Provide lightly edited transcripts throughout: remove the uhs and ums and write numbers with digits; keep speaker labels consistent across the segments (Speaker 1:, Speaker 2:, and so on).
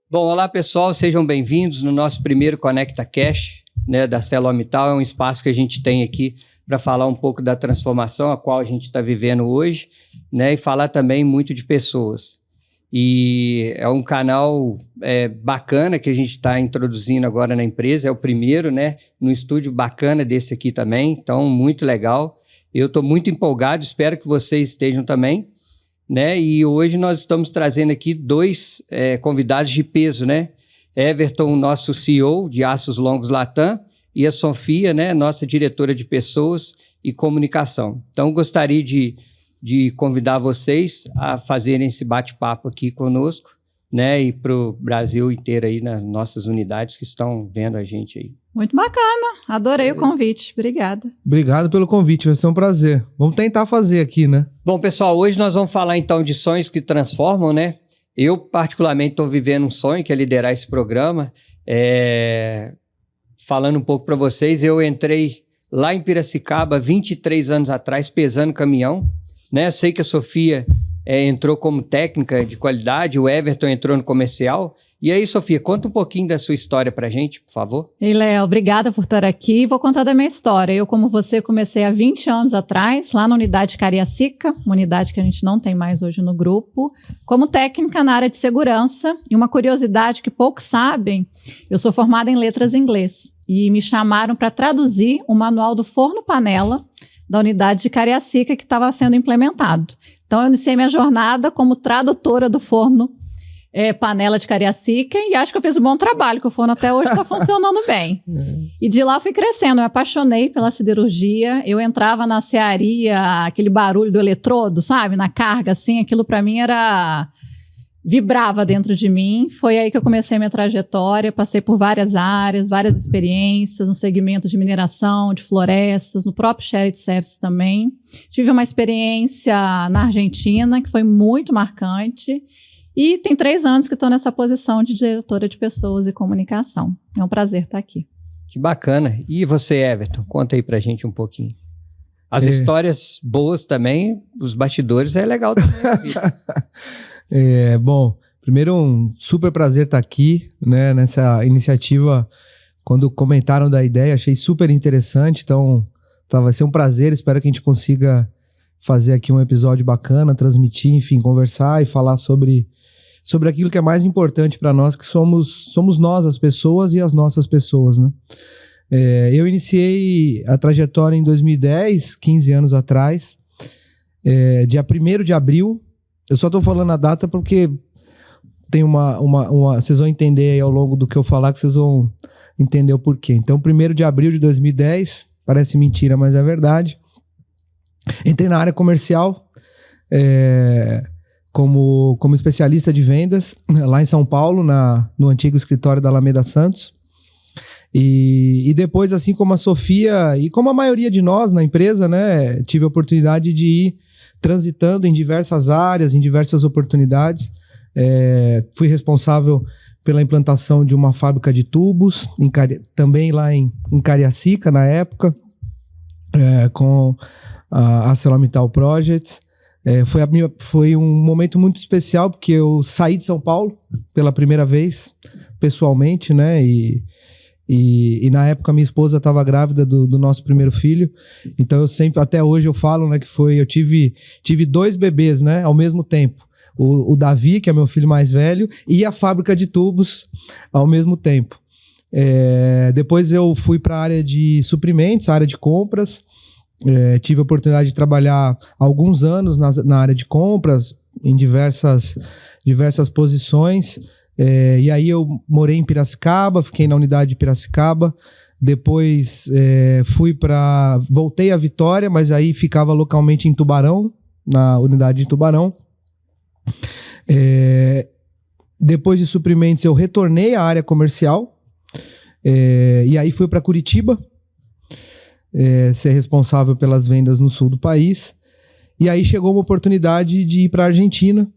Speaker 1: Bom, olá pessoal, sejam bem-vindos no nosso primeiro Conecta Cash, né, da ArcelorMittal. É um espaço que a gente tem aqui para falar um pouco da transformação a qual a gente está vivendo hoje, né, e falar também muito de pessoas. E é um canal bacana que a gente está introduzindo agora na empresa, é o primeiro, né, num estúdio bacana desse aqui também, então muito legal. Eu estou muito empolgado, espero que vocês estejam também, né? E hoje nós estamos trazendo aqui dois convidados de peso, né? Everton, nosso CEO de Aços Longos Latam, e a Sofia, né, nossa diretora de pessoas e comunicação. Então, gostaria de convidar vocês a fazerem esse bate-papo aqui conosco, né, e para o Brasil inteiro aí, nas nossas unidades que estão vendo a gente aí.
Speaker 2: Muito bacana, adorei o convite, obrigada.
Speaker 3: Obrigado pelo convite, vai ser um prazer. Vamos tentar fazer aqui, né?
Speaker 1: Bom, pessoal, hoje nós vamos falar então de sonhos que transformam, né? Eu particularmente estou vivendo um sonho que é liderar esse programa. Falando um pouco para vocês, eu entrei lá em Piracicaba 23 anos atrás pesando caminhão, né? Sei que a Sofia entrou como técnica de qualidade, o Everton entrou no comercial. E aí, Sofia, conta um pouquinho da sua história pra gente, por favor.
Speaker 2: Ei, Léo, obrigada por estar aqui. Vou contar da minha história. Eu, como você, comecei há 20 anos atrás, lá na unidade Cariacica, uma unidade que a gente não tem mais hoje no grupo, como técnica na área de segurança. E uma curiosidade que poucos sabem, eu sou formada em letras em inglês. E me chamaram para traduzir o manual do forno panela da unidade de Cariacica que estava sendo implementado. Então, eu iniciei minha jornada como tradutora do forno panela de Cariacica e acho que eu fiz um bom trabalho, que o forno até hoje está funcionando bem. E de lá eu fui crescendo, eu me apaixonei pela siderurgia, eu entrava na serraria, aquele barulho do eletrodo, sabe, na carga, assim, aquilo para mim vibrava dentro de mim. Foi aí que eu comecei minha trajetória, passei por várias áreas, várias experiências no segmento de mineração, de florestas, no próprio Shared Service também. Tive uma experiência na Argentina que foi muito marcante e tem 3 anos que estou nessa posição de diretora de pessoas e comunicação. É um prazer estar aqui.
Speaker 1: Que bacana. E você, Everton? Conta aí pra gente um pouquinho. As histórias boas também, os bastidores é legal também.
Speaker 3: Bom, primeiro um super prazer estar aqui, né, nessa iniciativa. Quando comentaram da ideia, achei super interessante, então vai ser um prazer, espero que a gente consiga fazer aqui um episódio bacana, transmitir, enfim, conversar e falar sobre aquilo que é mais importante para nós, que somos nós, as pessoas e as nossas pessoas, né? Eu iniciei a trajetória em 2010, 15 anos atrás, dia 1º de abril. Eu só estou falando a data porque tem vocês vão entender aí ao longo do que eu falar, que vocês vão entender o porquê. Então, 1º de abril de 2010, parece mentira, mas é verdade. Entrei na área comercial como especialista de vendas lá em São Paulo, no antigo escritório da Alameda Santos. E depois, assim como a Sofia e como a maioria de nós na empresa, né, tive a oportunidade de ir transitando em diversas áreas, em diversas oportunidades. Fui responsável pela implantação de uma fábrica de tubos, também lá em Cariacica, na época, com a ArcelorMittal Projects. Foi um momento muito especial, porque eu saí de São Paulo pela primeira vez, pessoalmente, né? E na época minha esposa estava grávida do nosso primeiro filho, então eu sempre, até hoje eu falo, né, que eu tive 2 bebês, né, ao mesmo tempo, o Davi, que é meu filho mais velho, e a fábrica de tubos ao mesmo tempo. Depois eu fui para a área de suprimentos, a área de compras, tive a oportunidade de trabalhar alguns anos na área de compras, em diversas posições. E aí eu morei em Piracicaba, fiquei na unidade de Piracicaba, depois voltei a Vitória, mas aí ficava localmente em Tubarão, na unidade de Tubarão. Depois de suprimentos eu retornei à área comercial, e aí fui para Curitiba, ser responsável pelas vendas no sul do país, e aí chegou uma oportunidade de ir para a Argentina,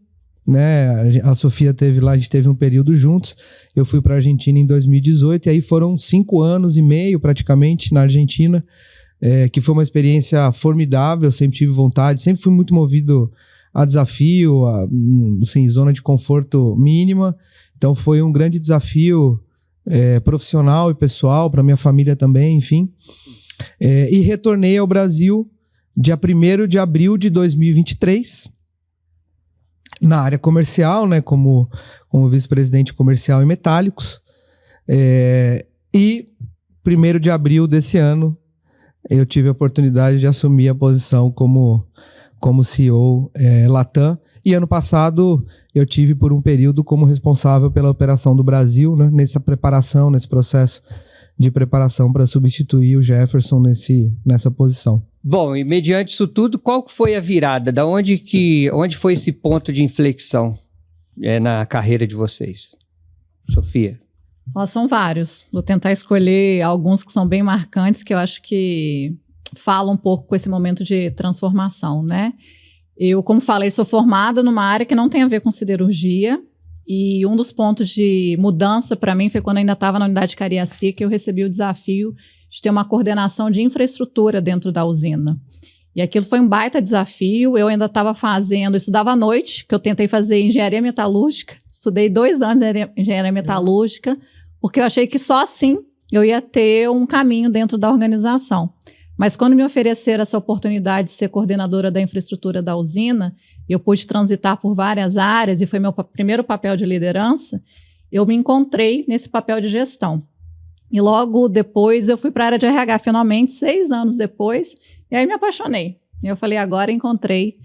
Speaker 3: né? A Sofia teve lá, a gente teve um período juntos. Eu fui para a Argentina em 2018 e aí foram 5 anos e meio praticamente na Argentina, que foi uma experiência formidável. Eu sempre tive vontade, sempre fui muito movido a desafio, assim, zona de conforto mínima. Então foi um grande desafio profissional e pessoal, para minha família também, enfim. E retornei ao Brasil dia 1º de abril de 2023, na área comercial, né, como vice-presidente comercial em metálicos. E 1º de abril desse ano, eu tive a oportunidade de assumir a posição como CEO Latam. E ano passado eu tive por um período como responsável pela operação do Brasil, né, nesse processo de preparação para substituir o Jefferson nessa posição.
Speaker 1: Bom, e mediante isso tudo, qual foi a virada? Onde foi esse ponto de inflexão na carreira de vocês? Sofia?
Speaker 2: São vários. Vou tentar escolher alguns que são bem marcantes, que eu acho que falam um pouco com esse momento de transformação, né? Eu, como falei, sou formada numa área que não tem a ver com siderurgia, e um dos pontos de mudança para mim foi quando eu ainda estava na unidade Cariacica, que eu recebi o desafio de ter uma coordenação de infraestrutura dentro da usina. E aquilo foi um baita desafio. Eu ainda estava estudava à noite, que eu tentei fazer engenharia metalúrgica, estudei 2 anos em engenharia metalúrgica, porque eu achei que só assim eu ia ter um caminho dentro da organização. Mas quando me ofereceram essa oportunidade de ser coordenadora da infraestrutura da usina, eu pude transitar por várias áreas e foi meu primeiro papel de liderança, eu me encontrei nesse papel de gestão. E logo depois eu fui para a área de RH, finalmente, 6 anos depois, e aí me apaixonei. E eu falei, agora encontrei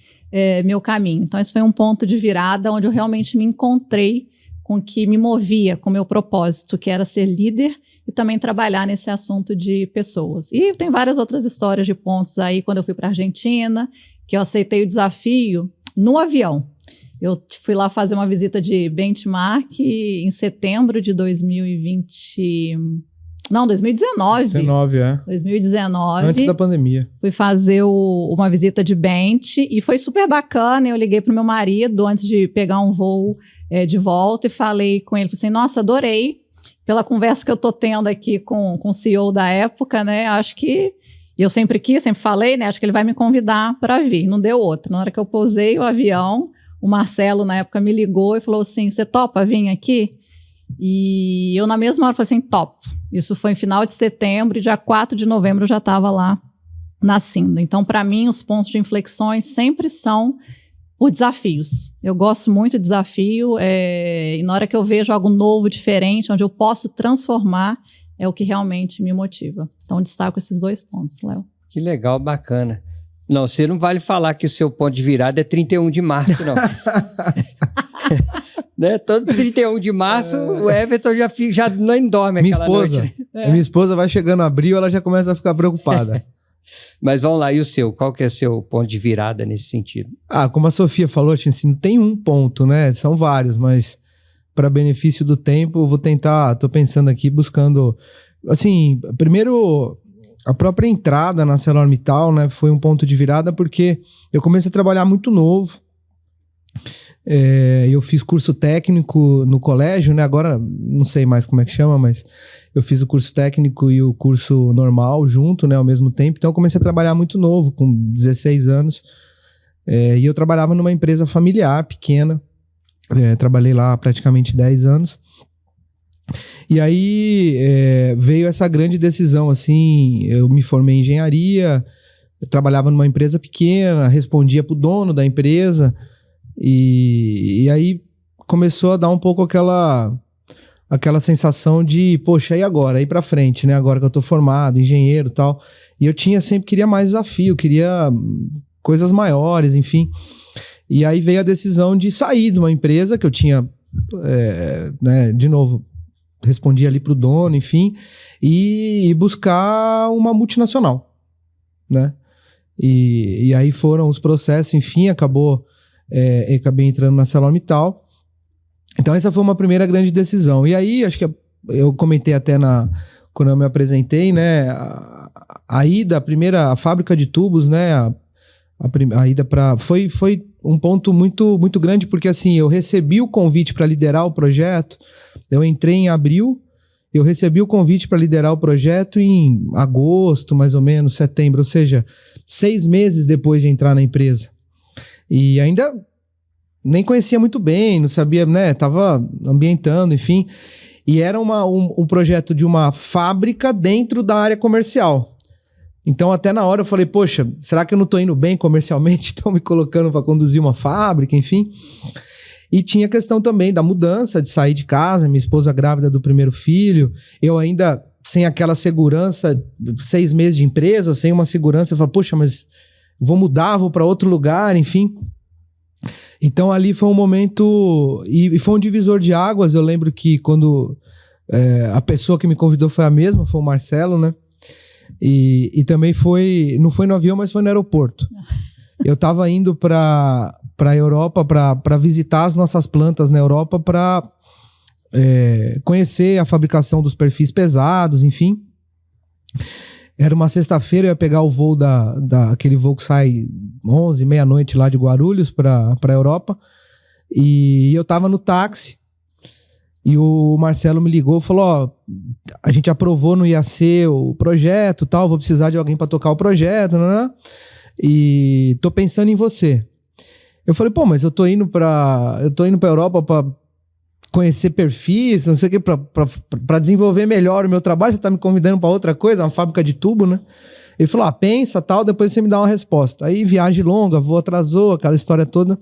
Speaker 2: meu caminho. Então esse foi um ponto de virada onde eu realmente me encontrei com o que me movia, com o meu propósito, que era ser líder e também trabalhar nesse assunto de pessoas. E tem várias outras histórias de pontos aí, quando eu fui para a Argentina, que eu aceitei o desafio no avião. Eu fui lá fazer uma visita de benchmark em setembro de 2020... Não, 2019. 2019.
Speaker 3: Antes da pandemia.
Speaker 2: Fui fazer uma visita de bench e foi super bacana. Eu liguei pro meu marido antes de pegar um voo de volta e falei com ele. Falei assim, nossa, adorei. Pela conversa que eu tô tendo aqui com o CEO da época, né? Acho que eu sempre falei, né? Acho que ele vai me convidar para vir. Não deu outra. Na hora que eu pousei o avião, o Marcelo, na época, me ligou e falou assim, você topa vir aqui? E eu na mesma hora falei assim, top. Isso foi em final de setembro e dia 4 de novembro eu já estava lá na Cinda. Então, para mim, os pontos de inflexões sempre são por desafios. Eu gosto muito de desafio e na hora que eu vejo algo novo, diferente, onde eu posso transformar, é o que realmente me motiva. Então, destaco esses 2 pontos, Léo.
Speaker 1: Que legal, bacana. Não, você não vale falar que o seu ponto de virada é 31 de março, não. Né? Todo 31 de março, o Everton já não dorme aquela noite.
Speaker 3: Minha esposa vai chegando abril, ela já começa a ficar preocupada.
Speaker 1: Mas vamos lá, e o seu? Qual que é o seu ponto de virada nesse sentido?
Speaker 3: Como a Sofia falou, assim, não tem um ponto, né? São vários, mas para benefício do tempo, eu vou tentar, tô pensando aqui, buscando... Assim, primeiro, a própria entrada na ArcelorMittal, né, foi um ponto de virada porque eu comecei a trabalhar muito novo. Eu fiz curso técnico no colégio, né? Agora não sei mais como é que chama, mas eu fiz o curso técnico e o curso normal junto, né, ao mesmo tempo. Então eu comecei a trabalhar muito novo, com 16 anos. E eu trabalhava numa empresa familiar, pequena. Trabalhei lá praticamente 10 anos. E aí veio essa grande decisão, assim, eu me formei em engenharia, eu trabalhava numa empresa pequena, respondia pro dono da empresa. E aí começou a dar um pouco aquela sensação de, poxa, e agora? E pra frente, né? Agora que eu tô formado, engenheiro e tal. E eu sempre queria mais desafio, queria coisas maiores, enfim. E aí veio a decisão de sair de uma empresa que eu tinha, né, de novo, respondia ali pro dono, enfim, e buscar uma multinacional, né? E aí foram os processos, enfim, acabei entrando na ArcelorMittal. Então essa foi uma primeira grande decisão. E aí, acho que eu comentei até quando eu me apresentei, né, a fábrica de tubos, né, a ida foi um ponto muito, muito grande, porque assim, eu recebi o convite para liderar o projeto, eu entrei em abril, eu recebi o convite para liderar o projeto em agosto, mais ou menos, setembro, ou seja, 6 meses depois de entrar na empresa. E ainda nem conhecia muito bem, não sabia, né? Tava ambientando, enfim. E era um projeto de uma fábrica dentro da área comercial. Então, até na hora eu falei, poxa, será que eu não tô indo bem comercialmente? Estão me colocando para conduzir uma fábrica, enfim. E tinha a questão também da mudança, de sair de casa, minha esposa grávida do primeiro filho, eu ainda sem aquela segurança, 6 meses de empresa, sem uma segurança, eu falei, poxa, mas vou mudar, vou para outro lugar, enfim. Então ali foi um momento, e foi um divisor de águas. Eu lembro que quando a pessoa que me convidou foi a mesma, foi o Marcelo, né? E também não foi no avião, mas foi no aeroporto. Eu estava indo para a Europa para visitar as nossas plantas na Europa, para conhecer a fabricação dos perfis pesados, enfim. Era uma sexta-feira, eu ia pegar o voo aquele voo que sai 11, meia-noite lá de Guarulhos para a Europa. E eu estava no táxi e o Marcelo me ligou e falou, ó, a gente aprovou no IAC o projeto, tal, vou precisar de alguém para tocar o projeto, né? E tô pensando em você. Eu falei, pô, mas eu tô indo para Europa para conhecer perfis, não sei o que, para desenvolver melhor o meu trabalho. Você tá me convidando para outra coisa, uma fábrica de tubo, né? Ele falou, pensa, tal, depois você me dá uma resposta. Aí viagem longa, voo atrasou, aquela história toda.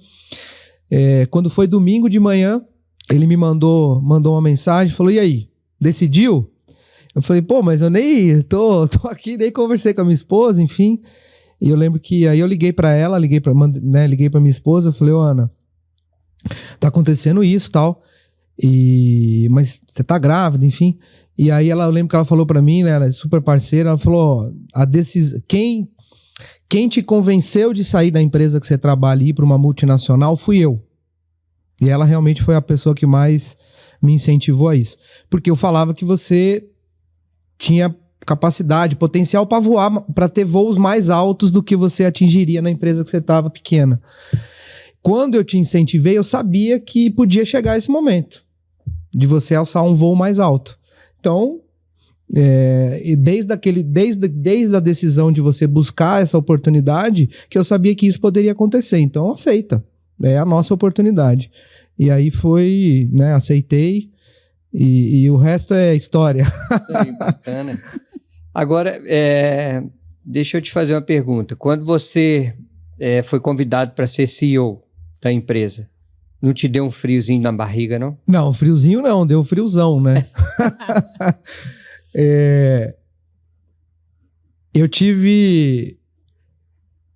Speaker 3: Quando foi domingo de manhã, ele me mandou uma mensagem, falou, e aí, decidiu? Eu falei, pô, mas eu nem tô aqui, nem conversei com a minha esposa, enfim. E eu lembro que aí eu liguei para ela, liguei para minha esposa, eu falei, ô Ana, tá acontecendo isso, tal, mas você tá grávida, enfim. E aí eu lembro que ela falou para mim, né, ela é super parceira, ela falou, quem te convenceu de sair da empresa que você trabalha e ir para uma multinacional fui eu. E ela realmente foi a pessoa que mais me incentivou a isso. Porque eu falava que você tinha capacidade, potencial para voar, para ter voos mais altos do que você atingiria na empresa que você estava pequena. Quando eu te incentivei, eu sabia que podia chegar esse momento de você alçar um voo mais alto. Então, desde a decisão de você buscar essa oportunidade, que eu sabia que isso poderia acontecer. Então, aceita. É a nossa oportunidade. E aí foi, né, aceitei, e o resto é história.
Speaker 1: Bacana. Agora, deixa eu te fazer uma pergunta. Quando você foi convidado para ser CEO da empresa, não te deu um friozinho na barriga, não?
Speaker 3: Não, friozinho não, deu friozão, né?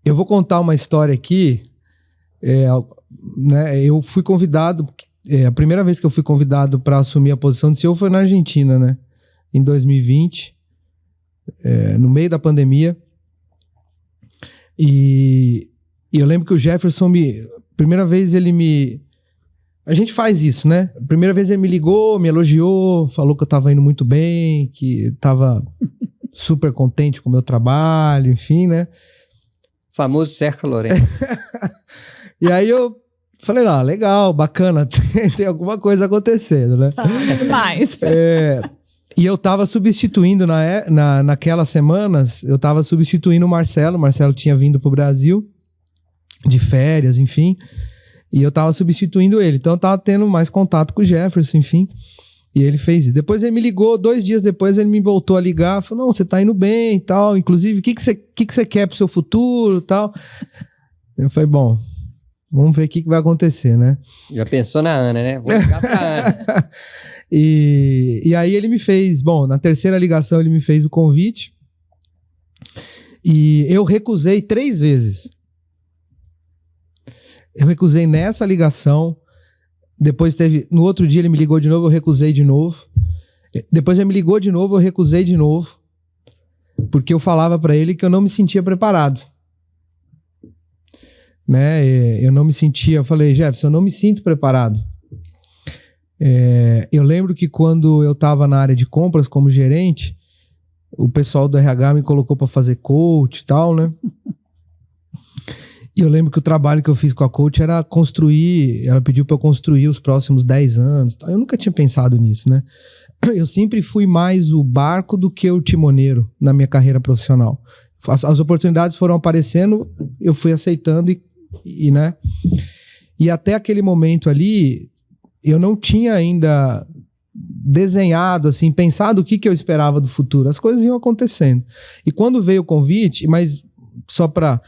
Speaker 3: Eu vou contar uma história aqui. Né, eu fui convidado, a primeira vez que eu fui convidado para assumir a posição de CEO foi na Argentina, né? Em 2020, no meio da pandemia. E eu lembro que o Jefferson primeira vez a gente faz isso, né? Primeira vez ele me ligou, me elogiou, falou que eu tava indo muito bem, que tava super contente com o meu trabalho, enfim, né?
Speaker 1: Famoso Cerca Lourenço.
Speaker 3: E aí eu falei, legal, bacana, tem alguma coisa acontecendo, né?
Speaker 2: Demais.
Speaker 3: E eu tava substituindo, naquelas semanas, eu tava substituindo o Marcelo. O Marcelo tinha vindo pro Brasil de férias, enfim, e eu tava substituindo ele. Então eu tava tendo mais contato com o Jefferson, enfim, e ele fez isso. Depois ele me ligou, 2 dias depois ele me voltou a ligar, falou, não, você tá indo bem e tal, inclusive, o que você quer pro seu futuro e tal? Eu falei, bom, vamos ver o que vai acontecer, né?
Speaker 1: Já pensou na Ana, né? Vou ligar pra Ana.
Speaker 3: E aí ele me fez, na terceira ligação ele me fez o convite e eu recusei 3 vezes. Eu recusei nessa ligação, depois no outro dia ele me ligou de novo, eu recusei de novo. Depois ele me ligou de novo, eu recusei de novo, porque eu falava para ele que eu não me sentia preparado. Né? Eu falei, Jefferson, eu não me sinto preparado. Eu lembro que quando eu estava na área de compras como gerente, o pessoal do RH me colocou para fazer coach e tal, né? E eu lembro que o trabalho que eu fiz com a coach era ela pediu para eu construir os próximos 10 anos. Eu nunca tinha pensado nisso, né? Eu sempre fui mais o barco do que o timoneiro na minha carreira profissional. As oportunidades foram aparecendo, eu fui aceitando e né? E até aquele momento ali, eu não tinha ainda desenhado, assim, pensado o que eu esperava do futuro. As coisas iam acontecendo. E quando veio o convite, mas só para...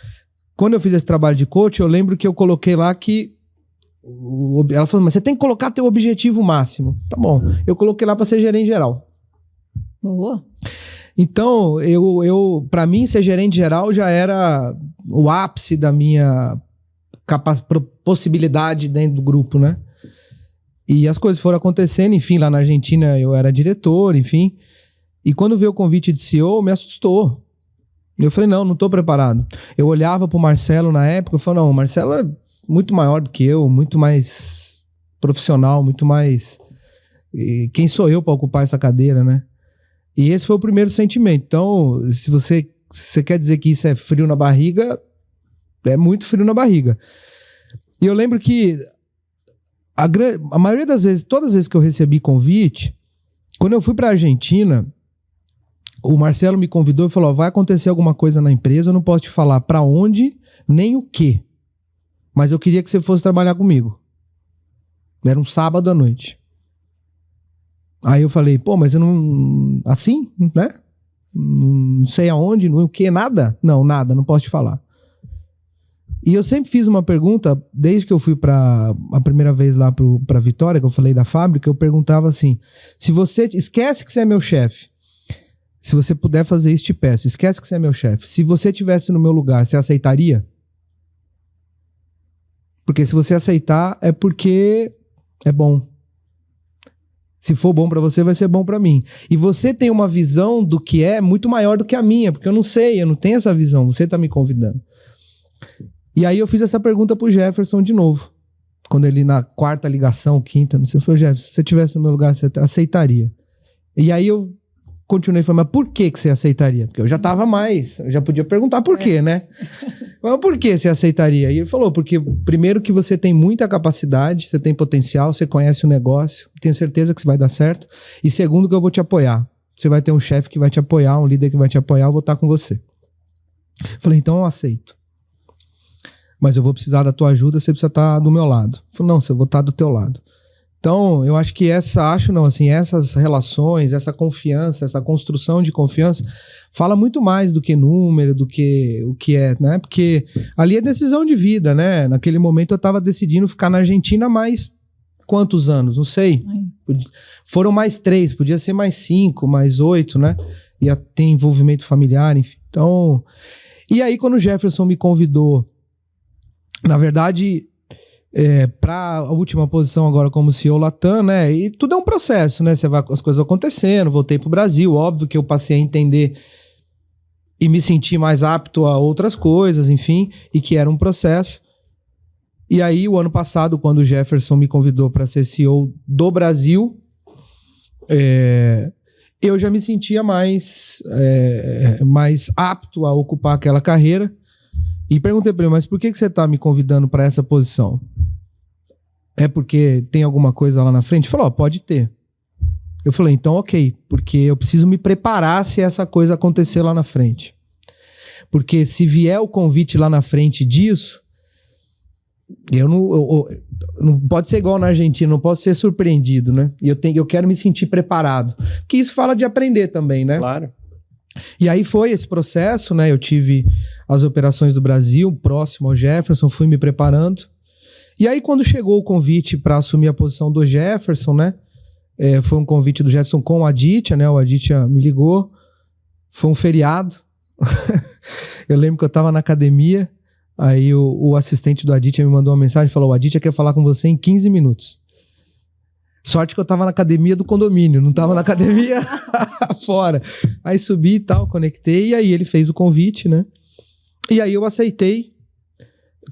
Speaker 3: Quando eu fiz esse trabalho de coach, eu lembro que eu coloquei lá que... Ela falou, mas você tem que colocar teu objetivo máximo. Tá bom. Eu coloquei lá para ser gerente geral.
Speaker 2: Boa.
Speaker 3: Então, para mim, ser gerente geral já era o ápice da minha possibilidade dentro do grupo, né? E as coisas foram acontecendo, enfim, lá na Argentina eu era diretor, enfim. E quando veio o convite de CEO, me assustou. Eu falei, não tô preparado. Eu olhava pro Marcelo na época, eu falei, não, o Marcelo é muito maior do que eu, muito mais profissional, muito mais... E quem sou eu para ocupar essa cadeira, né? E esse foi o primeiro sentimento. Então, se você quer dizer que isso é frio na barriga, é muito frio na barriga. E eu lembro que a maioria das vezes, todas as vezes que eu recebi convite, quando eu fui para a Argentina, o Marcelo me convidou e falou, vai acontecer alguma coisa na empresa, eu não posso te falar para onde, nem o quê, mas eu queria que você fosse trabalhar comigo. Era um sábado à noite. Aí eu falei, pô, mas eu não... Assim, né? Não sei aonde, não o quê, nada? Não, nada, não posso te falar. E eu sempre fiz uma pergunta, desde que eu fui a primeira vez lá pra Vitória, que eu falei da fábrica, eu perguntava assim, se você... Esquece que você é meu chefe. Se você puder fazer isso, te peço. Esquece que você é meu chefe. Se você estivesse no meu lugar, você aceitaria? Porque se você aceitar, é porque é bom. Se for bom pra você, vai ser bom pra mim. E você tem uma visão do que é muito maior do que a minha, porque eu não sei, eu não tenho essa visão. Você tá me convidando. E aí eu fiz essa pergunta pro Jefferson de novo. Quando ele, na quarta ligação, quinta, não sei, eu falei, Jefferson, se você estivesse no meu lugar, você aceitaria. E aí eu continuei falando, mas por que você aceitaria? Porque eu já tava mais, eu já podia perguntar por quê, né? Mas por que você aceitaria? E ele falou, porque primeiro que você tem muita capacidade, você tem potencial, você conhece o negócio, tenho certeza que isso vai dar certo. E segundo que eu vou te apoiar. Você vai ter um chefe que vai te apoiar, um líder que vai te apoiar, eu vou estar com você. Falei, então eu aceito. Mas eu vou precisar da tua ajuda, você precisa estar do meu lado. Falei, não, eu vou estar do teu lado. Então, eu acho que essas relações, essa confiança, essa construção de confiança, fala muito mais do que número, do que o que é, né? Porque ali é decisão de vida, né? Naquele momento eu estava decidindo ficar na Argentina mais quantos anos? Não sei. Foram mais 3, podia ser mais 5, mais 8, né? Ia ter envolvimento familiar, enfim. Então, e aí quando o Jefferson me convidou, na verdade... para a última posição agora como CEO Latam, né? E tudo é um processo, né? As coisas acontecendo, voltei pro Brasil, óbvio que eu passei a entender e me senti mais apto a outras coisas, enfim, e que era um processo. E aí, o ano passado, quando o Jefferson me convidou para ser CEO do Brasil, eu já me sentia mais apto a ocupar aquela carreira. E perguntei para ele, mas por que você está me convidando para essa posição? É porque tem alguma coisa lá na frente? Ele falou, pode ter. Eu falei, então ok, porque eu preciso me preparar se essa coisa acontecer lá na frente. Porque se vier o convite lá na frente disso, eu não pode ser igual na Argentina, não posso ser surpreendido, né? E eu quero me sentir preparado. Porque isso fala de aprender também, né?
Speaker 1: Claro.
Speaker 3: E aí foi esse processo, né? Eu tive as operações do Brasil, próximo ao Jefferson, fui me preparando. E aí quando chegou o convite para assumir a posição do Jefferson, né? Foi um convite do Jefferson com o Aditya, né? O Aditya me ligou, foi um feriado. Eu lembro que eu estava na academia, aí o assistente do Aditya me mandou uma mensagem e falou, o Aditya quer falar com você em 15 minutos. Sorte que eu tava na academia do condomínio, não tava na academia fora. Aí subi e tal, conectei, e aí ele fez o convite, né? E aí eu aceitei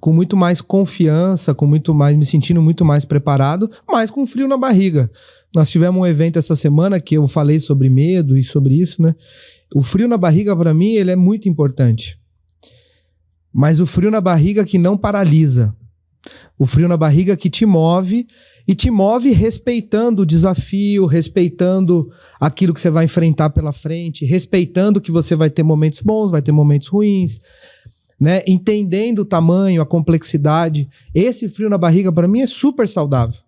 Speaker 3: com muito mais confiança, me sentindo muito mais preparado, mas com frio na barriga. Nós tivemos um evento essa semana que eu falei sobre medo e sobre isso, né? O frio na barriga, para mim, ele é muito importante. Mas o frio na barriga que não paralisa. O frio na barriga que te move, e te move respeitando o desafio, respeitando aquilo que você vai enfrentar pela frente, respeitando que você vai ter momentos bons, vai ter momentos ruins. né? Entendendo o tamanho, a complexidade. Esse frio na barriga, para mim, é super saudável.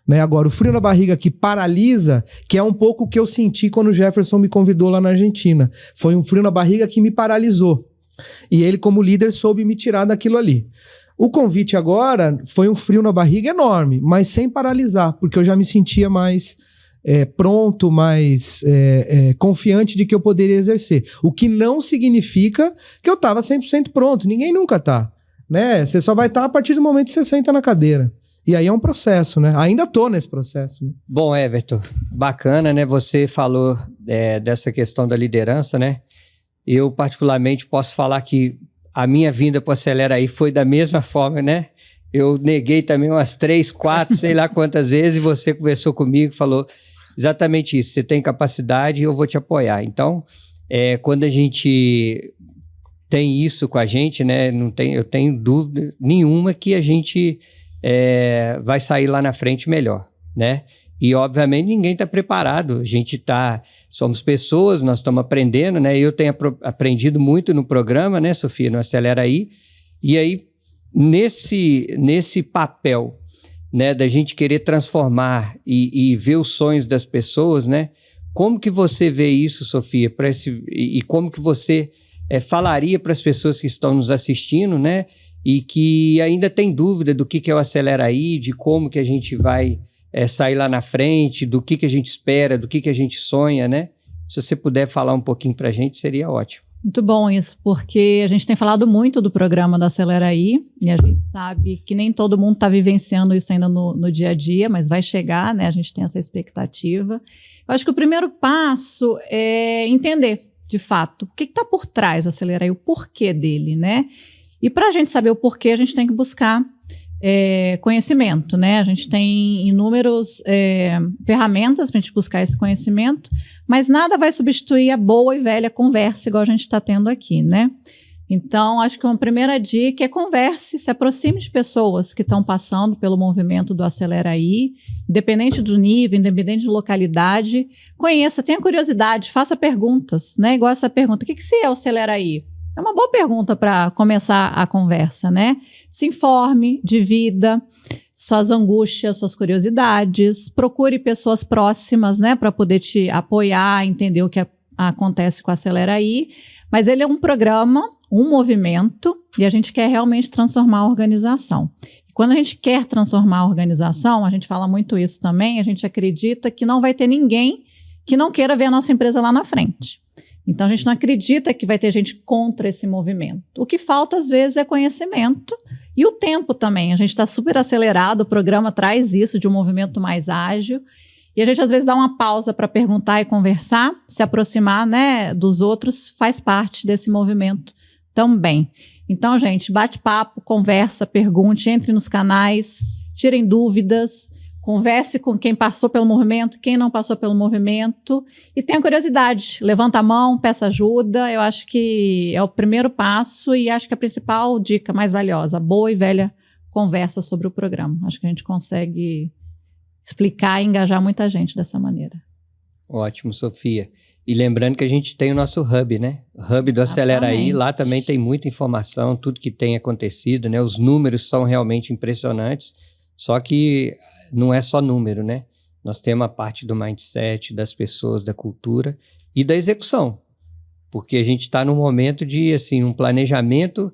Speaker 3: Né? Agora, o frio na barriga que paralisa, que é um pouco o que eu senti quando o Jefferson me convidou lá na Argentina. Foi um frio na barriga que me paralisou. E ele, como líder, soube me tirar daquilo ali. O convite agora foi um frio na barriga enorme, mas sem paralisar, porque eu já me sentia mais pronto, mais confiante de que eu poderia exercer. O que não significa que eu estava 100% pronto. Ninguém nunca está. Né? Você só vai estar a partir do momento que você senta na cadeira. E aí é um processo, né? Ainda estou nesse processo. Né?
Speaker 1: Bom, Everton, bacana, né? Você falou dessa questão da liderança, né? Eu, particularmente, posso falar que a minha vinda para o Acelera aí foi da mesma forma, né? Eu neguei também umas 3, 4, sei lá quantas vezes, e você conversou comigo e falou exatamente isso. Você tem capacidade e eu vou te apoiar. Então, quando a gente tem isso com a gente, né? Eu tenho dúvida nenhuma que a gente vai sair lá na frente melhor, né? E, obviamente, ninguém está preparado. A gente somos pessoas, nós estamos aprendendo, né? Eu tenho aprendido muito no programa, né, Sofia, no Acelera aí. E aí, nesse papel, né, da gente querer transformar e ver os sonhos das pessoas, né? Como que você vê isso, Sofia? E como que você falaria para as pessoas que estão nos assistindo, né? E que ainda tem dúvida do que é o Acelera aí, de como que a gente vai sair lá na frente, do que a gente espera, do que a gente sonha, né? Se você puder falar um pouquinho para a gente, seria ótimo.
Speaker 2: Muito bom isso, porque a gente tem falado muito do programa da Acelera aí, e a gente sabe que nem todo mundo está vivenciando isso ainda no dia a dia, mas vai chegar, né? A gente tem essa expectativa. Eu acho que o primeiro passo é entender, de fato, o que está por trás do Acelera aí, o porquê dele, né? E para a gente saber o porquê, a gente tem que buscar conhecimento, né? A gente tem inúmeras ferramentas para a gente buscar esse conhecimento, mas nada vai substituir a boa e velha conversa, igual a gente está tendo aqui, né? Então, acho que uma primeira dica é converse, se aproxime de pessoas que estão passando pelo movimento do Acelera aí, independente do nível, independente de localidade, conheça, tenha curiosidade, faça perguntas, né? Igual essa pergunta, o que é o Acelera aí? É uma boa pergunta para começar a conversa, né? Se informe, divida suas angústias, suas curiosidades, procure pessoas próximas, né, para poder te apoiar, entender o que acontece com a Acelera aí. Mas ele é um programa, um movimento, e a gente quer realmente transformar a organização. E quando a gente quer transformar a organização, a gente fala muito isso também, a gente acredita que não vai ter ninguém que não queira ver a nossa empresa lá na frente. Então, a gente não acredita que vai ter gente contra esse movimento. O que falta, às vezes, é conhecimento e o tempo também. A gente está super acelerado, o programa traz isso de um movimento mais ágil. E a gente, às vezes, dá uma pausa para perguntar e conversar, se aproximar, né, dos outros, faz parte desse movimento também. Então, gente, bate-papo, conversa, pergunte, entre nos canais, tirem dúvidas, converse com quem passou pelo movimento, quem não passou pelo movimento e tenha curiosidade, levanta a mão, peça ajuda. Eu acho que é o primeiro passo e acho que a principal dica mais valiosa, a boa e velha conversa sobre o programa. Acho que a gente consegue explicar e engajar muita gente dessa maneira.
Speaker 1: Ótimo, Sofia. E lembrando que a gente tem o nosso hub, né? O hub do Acelera aí, lá também tem muita informação, tudo que tem acontecido, né? Os números são realmente impressionantes, só que não é só número, né? Nós temos a parte do mindset, das pessoas, da cultura e da execução. Porque a gente está num momento de, assim, um planejamento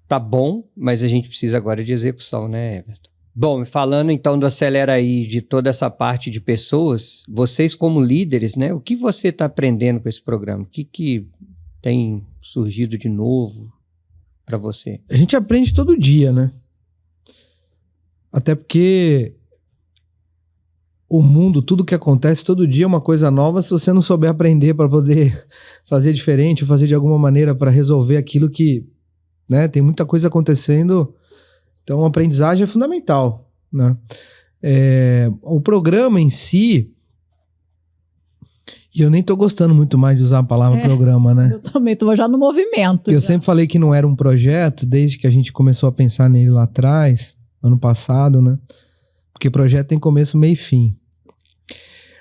Speaker 1: tá bom, mas a gente precisa agora de execução, né, Everton? Bom, falando então do Acelera aí, de toda essa parte de pessoas, vocês como líderes, né? O que você está aprendendo com esse programa? O que tem surgido de novo para você?
Speaker 3: A gente aprende todo dia, né? Até porque o mundo, tudo que acontece todo dia é uma coisa nova. Se você não souber aprender para poder fazer diferente, ou fazer de alguma maneira para resolver aquilo que, né, tem muita coisa acontecendo. Então, a aprendizagem é fundamental, né? O programa em si, e eu nem tô gostando muito mais de usar a palavra programa, né?
Speaker 2: Eu também tô já no movimento.
Speaker 3: Eu sempre falei que não era um projeto, desde que a gente começou a pensar nele lá atrás, ano passado, né? Porque projeto tem começo, meio e fim.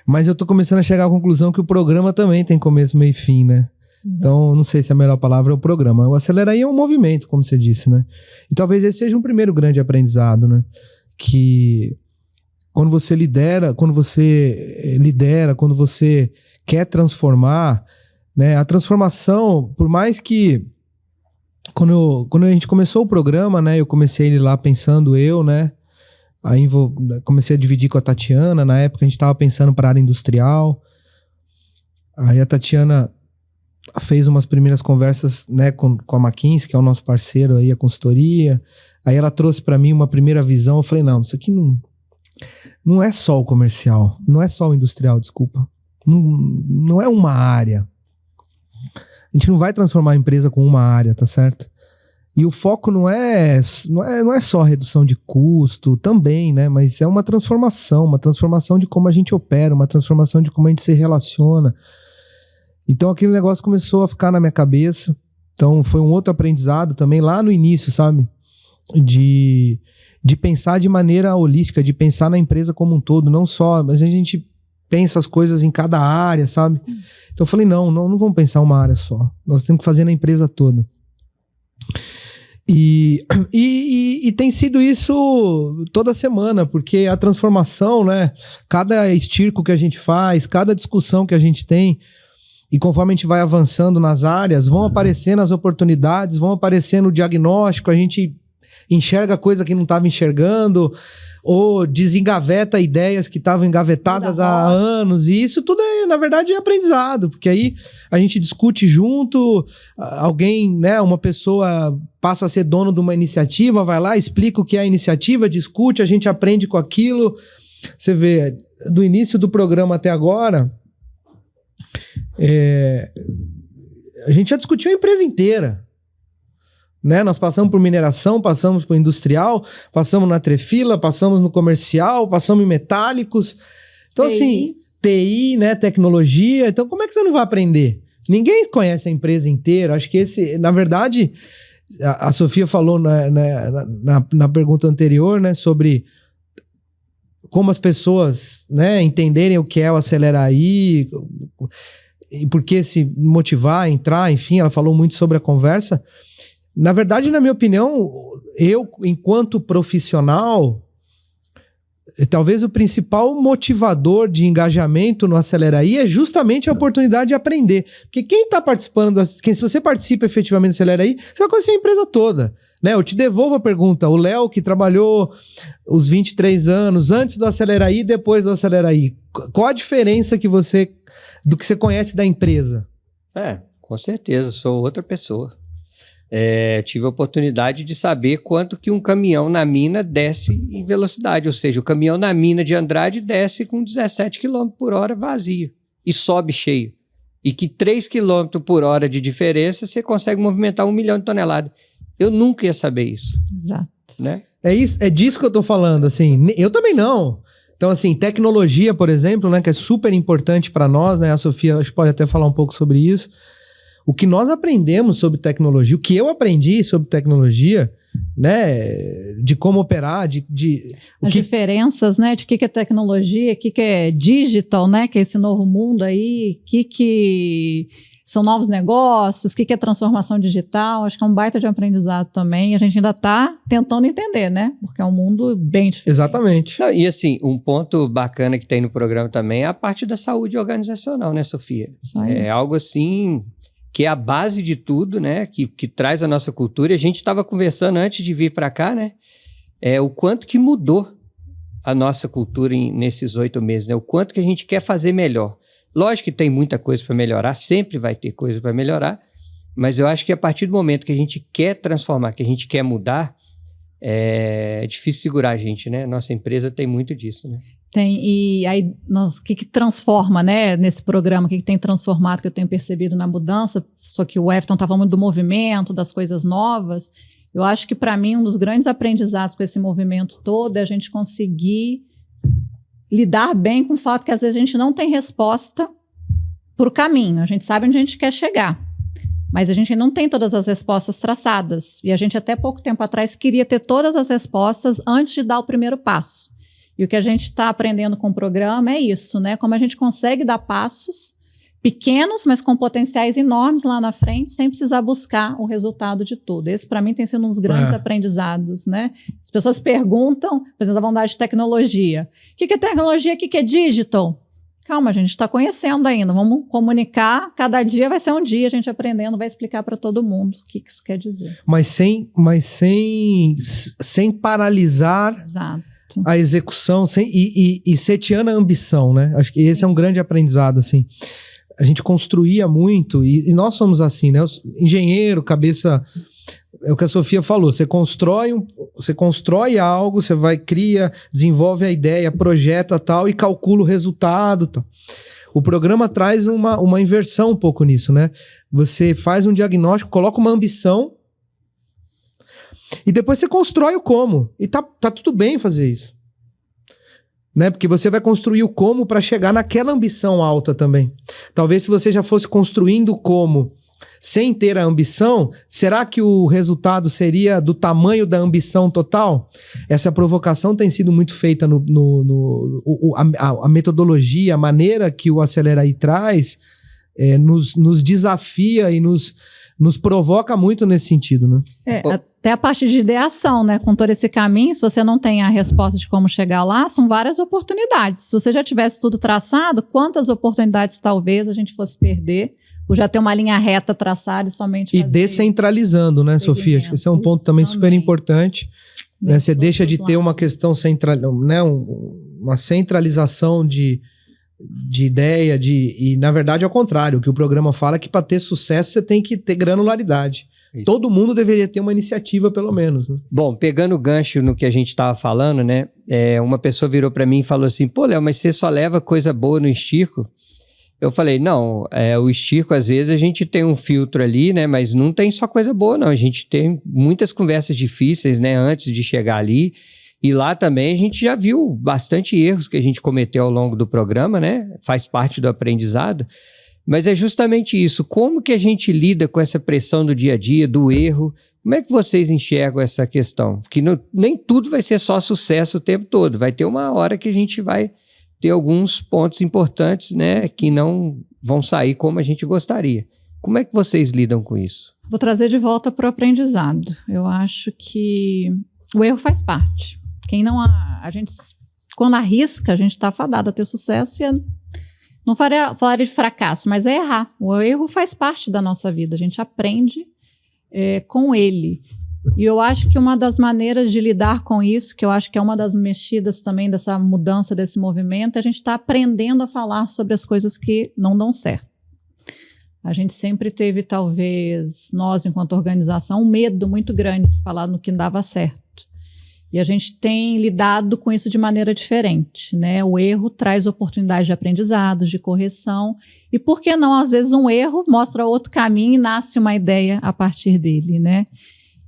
Speaker 3: Mas eu tô começando a chegar à conclusão que o programa também tem começo, meio e fim, né? Então, não sei se a melhor palavra é o programa. O Acelera aí é um movimento, como você disse, né? E talvez esse seja um primeiro grande aprendizado, né? Que quando você lidera, quando você quer transformar, né? A transformação, por mais que quando a gente começou o programa, né? Eu comecei ele lá pensando né? Aí comecei a dividir com a Tatiana. Na época a gente estava pensando para a área industrial. Aí a Tatiana fez umas primeiras conversas, né, com a McKinsey, que é o nosso parceiro aí, a consultoria. Aí ela trouxe para mim uma primeira visão. Eu falei, não, isso aqui não é só o comercial, não é só o industrial, desculpa. Não é uma área. A gente não vai transformar a empresa com uma área, tá certo? E o foco não é só redução de custo, também, né? Mas é uma transformação de como a gente opera, uma transformação de como a gente se relaciona. Então aquele negócio começou a ficar na minha cabeça. Então foi um outro aprendizado também lá no início, sabe? De pensar de maneira holística, de pensar na empresa como um todo, não só, mas a gente pensa as coisas em cada área, sabe? Então eu falei, não vamos pensar uma área só. Nós temos que fazer na empresa toda. E tem sido isso toda semana, porque a transformação, né? Cada estirco que a gente faz, cada discussão que a gente tem, e conforme a gente vai avançando nas áreas, vão aparecendo as oportunidades, vão aparecendo o diagnóstico, a gente enxerga coisa que não estava enxergando, ou desengaveta ideias que estavam engavetadas há anos, e isso tudo na verdade, é aprendizado, porque aí a gente discute junto, alguém, né, uma pessoa passa a ser dono de uma iniciativa, vai lá, explica o que é a iniciativa, discute, a gente aprende com aquilo. Você vê, do início do programa até agora, a gente já discutiu a empresa inteira, né? Nós passamos por mineração, passamos por industrial, passamos na Trefila, passamos no comercial, passamos em metálicos. Então, assim, TI, né? Tecnologia. Então, como é que você não vai aprender? Ninguém conhece a empresa inteira. Acho que na verdade, a Sofia falou na pergunta anterior, né? Sobre como as pessoas, né, entenderem o que é o Acelera aí, e por que se motivar, entrar, enfim, ela falou muito sobre a conversa. Na verdade, na minha opinião, eu, enquanto profissional, talvez o principal motivador de engajamento no Acelera aí é justamente a oportunidade de aprender. Porque quem está participando, se você participa efetivamente do Acelera aí, você vai conhecer a empresa toda, né? Eu te devolvo a pergunta. O Léo, que trabalhou os 23 anos antes do Acelera aí e depois do Acelera aí, qual a diferença do que você conhece da empresa?
Speaker 1: Com certeza, sou outra pessoa. Tive a oportunidade de saber quanto que um caminhão na mina desce em velocidade, ou seja, o caminhão na mina de Andrade desce com 17 km por hora vazio e sobe cheio. E que 3 km por hora de diferença você consegue movimentar 1 milhão de toneladas. Eu nunca ia saber isso.
Speaker 2: Exato.
Speaker 1: Né?
Speaker 3: É disso que eu tô falando, assim, eu também não. Então, assim, tecnologia, por exemplo, né, que é super importante para nós, né, a Sofia acho que pode até falar um pouco sobre isso. O que nós aprendemos sobre tecnologia, o que eu aprendi sobre tecnologia, né, de como operar,
Speaker 2: as diferenças, né, de que é tecnologia, o que é digital, né, que é esse novo mundo aí, que são novos negócios, o que é transformação digital, acho que é um baita de aprendizado também, a gente ainda está tentando entender, né, porque é um mundo bem diferente.
Speaker 3: Exatamente.
Speaker 1: Não, e assim, um ponto bacana que tem no programa também é a parte da saúde organizacional, né, Sofia? É algo assim que é a base de tudo, né, que traz a nossa cultura. E a gente estava conversando antes de vir para cá, né, o quanto que mudou a nossa cultura nesses 8 meses, né, o quanto que a gente quer fazer melhor. Lógico que tem muita coisa para melhorar, sempre vai ter coisa para melhorar, mas eu acho que a partir do momento que a gente quer transformar, que a gente quer mudar, é difícil segurar a gente, né? Nossa empresa tem muito disso, né?
Speaker 2: Tem, e aí, o que transforma, né, nesse programa, o que tem transformado, que eu tenho percebido na mudança, só que o Efton estava falando do movimento, das coisas novas, eu acho que para mim um dos grandes aprendizados com esse movimento todo é a gente conseguir lidar bem com o fato que às vezes a gente não tem resposta para o caminho, a gente sabe onde a gente quer chegar, mas a gente não tem todas as respostas traçadas, e a gente até pouco tempo atrás queria ter todas as respostas antes de dar o primeiro passo. E o que a gente está aprendendo com o programa é isso, né? Como a gente consegue dar passos pequenos, mas com potenciais enormes lá na frente, sem precisar buscar o resultado de tudo. Esse, para mim, tem sido um dos grandes aprendizados, né? As pessoas perguntam, por exemplo, a vontade de tecnologia. O que é tecnologia? O que é digital? Calma, a gente está conhecendo ainda. Vamos comunicar. Cada dia vai ser um dia, a gente aprendendo, vai explicar para todo mundo o que isso quer dizer.
Speaker 3: Mas sem paralisar a execução, e setiando a ambição, né? Acho que esse é um grande aprendizado, assim. A gente construía muito, e nós somos assim, né? Engenheiro, cabeça... É o que a Sofia falou, você constrói algo, você cria, desenvolve a ideia, projeta tal e calcula o resultado tal. O programa traz uma inversão um pouco nisso, né? Você faz um diagnóstico, coloca uma ambição e depois você constrói o como. E tá tudo bem fazer isso. Né? Porque você vai construir o como para chegar naquela ambição alta também. Talvez se você já fosse construindo o como sem ter a ambição, será que o resultado seria do tamanho da ambição total? Essa provocação tem sido muito feita a metodologia, a maneira que o Acelera.ai traz, nos desafia e nos provoca muito nesse sentido, né?
Speaker 2: Até a parte de ideação, né? Com todo esse caminho, se você não tem a resposta de como chegar lá, são várias oportunidades. Se você já tivesse tudo traçado, quantas oportunidades talvez a gente fosse perder por já ter uma linha reta traçada e somente fazer...
Speaker 3: E descentralizando, né, Sofia? Acho que esse é um ponto também super importante. Né? Você deixa de ter uma questão uma centralização de ideia, e na verdade é o contrário. O que o programa fala é que para ter sucesso você tem que ter granularidade. Isso. Todo mundo deveria ter uma iniciativa, pelo menos. Né?
Speaker 1: Bom, pegando o gancho no que a gente estava falando, né? Uma pessoa virou para mim e falou assim, pô, Léo, mas você só leva coisa boa no Estico? Eu falei, não, o Estico, às vezes a gente tem um filtro ali, né, mas não tem só coisa boa, não. A gente tem muitas conversas difíceis, né, antes de chegar ali. E lá também a gente já viu bastante erros que a gente cometeu ao longo do programa, né? Faz parte do aprendizado. Mas é justamente isso. Como que a gente lida com essa pressão do dia a dia, do erro? Como é que vocês enxergam essa questão? Porque nem tudo vai ser só sucesso o tempo todo. Vai ter uma hora que a gente vai ter alguns pontos importantes, né, que não vão sair como a gente gostaria. Como é que vocês lidam com isso?
Speaker 2: Vou trazer de volta para o aprendizado. Eu acho que o erro faz parte. Quando arrisca, a gente está fadado a ter sucesso e não falaria de fracasso, mas é errar. O erro faz parte da nossa vida. A gente aprende com ele. E eu acho que uma das maneiras de lidar com isso, que eu acho que é uma das mexidas também dessa mudança desse movimento, é a gente estar aprendendo a falar sobre as coisas que não dão certo. A gente sempre teve, talvez, nós, enquanto organização, um medo muito grande de falar no que não dava certo. E a gente tem lidado com isso de maneira diferente, né? O erro traz oportunidades de aprendizado, de correção. E por que não, às vezes, um erro mostra outro caminho e nasce uma ideia a partir dele, né?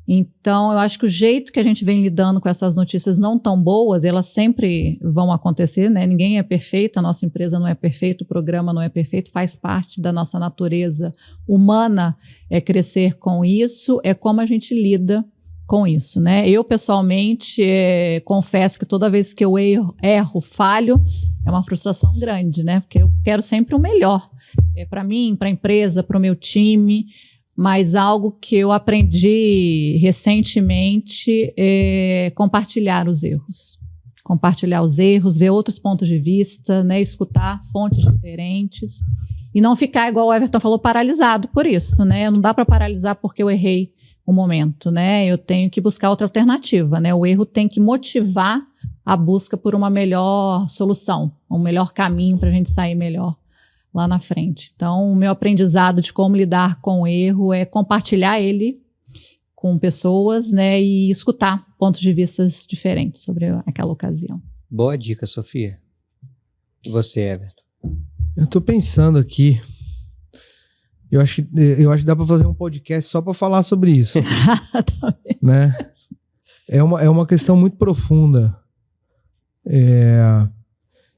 Speaker 2: Então, eu acho que o jeito que a gente vem lidando com essas notícias não tão boas, elas sempre vão acontecer, né? Ninguém é perfeito, a nossa empresa não é perfeita, o programa não é perfeito, faz parte da nossa natureza humana crescer com isso, é como a gente lida com isso, né? Eu, pessoalmente, confesso que toda vez que eu erro, falho, é uma frustração grande, né? Porque eu quero sempre o melhor, para mim, para a empresa, para o meu time. Mas algo que eu aprendi recentemente é compartilhar os erros. Compartilhar os erros, ver outros pontos de vista, né, escutar fontes diferentes e não ficar, igual o Everton falou, paralisado por isso, né? Não dá para paralisar porque eu errei um momento, né? Eu tenho que buscar outra alternativa, né? O erro tem que motivar a busca por uma melhor solução, um melhor caminho para a gente sair melhor lá na frente. Então, o meu aprendizado de como lidar com o erro é compartilhar ele com pessoas, né, e escutar pontos de vista diferentes sobre aquela ocasião.
Speaker 1: Boa dica, Sofia. E você, Everton?
Speaker 3: Eu estou pensando aqui. Eu acho que dá para fazer um podcast só para falar sobre isso. Né? É uma questão muito profunda.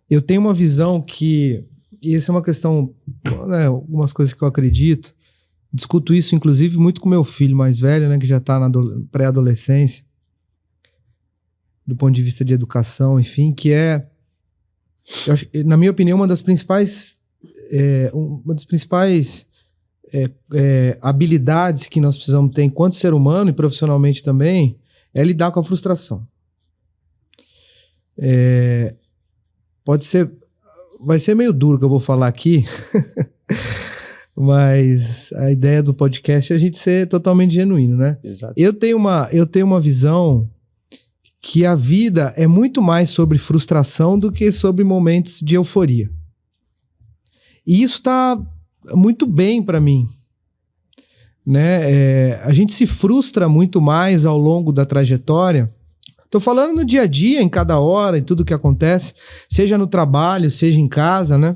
Speaker 3: Eu tenho uma visão que... E essa é uma questão, né, algumas coisas que eu acredito, discuto isso inclusive muito com meu filho mais velho, né, que já está na pré-adolescência, do ponto de vista de educação, enfim, que na minha opinião, uma das principais uma das principais habilidades que nós precisamos ter enquanto ser humano e profissionalmente também é lidar com a frustração. Vai ser meio duro que eu vou falar aqui, mas a ideia do podcast é a gente ser totalmente genuíno, né?
Speaker 1: Exato.
Speaker 3: Eu tenho uma visão que a vida é muito mais sobre frustração do que sobre momentos de euforia. E isso está muito bem para mim, né? A gente se frustra muito mais ao longo da trajetória. Estou falando no dia a dia, em cada hora, em tudo que acontece, seja no trabalho, seja em casa, né?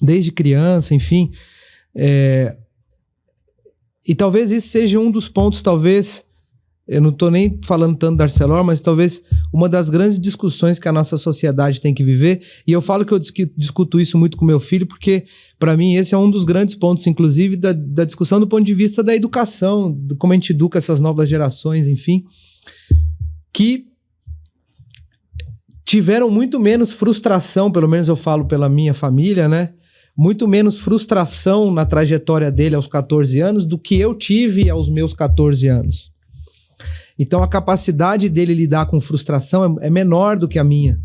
Speaker 3: Desde criança, enfim. E talvez esse seja um dos pontos, talvez, eu não estou nem falando tanto da Arcelor, mas talvez uma das grandes discussões que a nossa sociedade tem que viver. E eu falo que eu discuto isso muito com meu filho, porque, para mim, esse é um dos grandes pontos, inclusive, da discussão do ponto de vista da educação, de como a gente educa essas novas gerações, enfim, que tiveram muito menos frustração, pelo menos eu falo pela minha família, né? Muito menos frustração na trajetória dele aos 14 anos do que eu tive aos meus 14 anos. Então a capacidade dele lidar com frustração é menor do que a minha.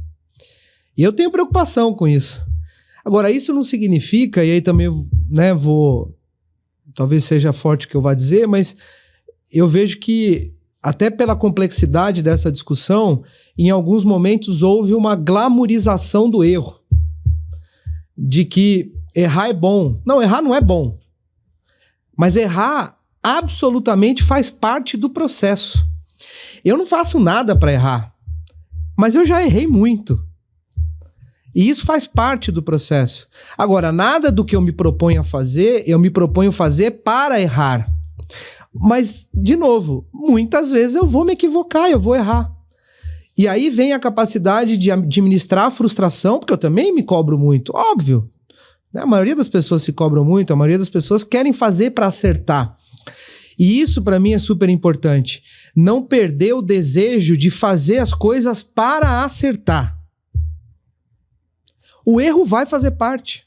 Speaker 3: E eu tenho preocupação com isso. Agora, isso não significa, e aí também, né, talvez seja forte o que eu vá dizer, mas eu vejo que, até pela complexidade dessa discussão, em alguns momentos houve uma glamorização do erro. De que errar é bom. Não, errar não é bom. Mas errar absolutamente faz parte do processo. Eu não faço nada para errar, mas eu já errei muito. E isso faz parte do processo. Agora, nada do que eu me proponho a fazer, eu me proponho fazer para errar. Mas, de novo, muitas vezes eu vou me equivocar, eu vou errar. E aí vem a capacidade de administrar a frustração, porque eu também me cobro muito, óbvio. A maioria das pessoas se cobram muito, a maioria das pessoas querem fazer para acertar. E isso para mim é super importante. Não perder o desejo de fazer as coisas para acertar. O erro vai fazer parte.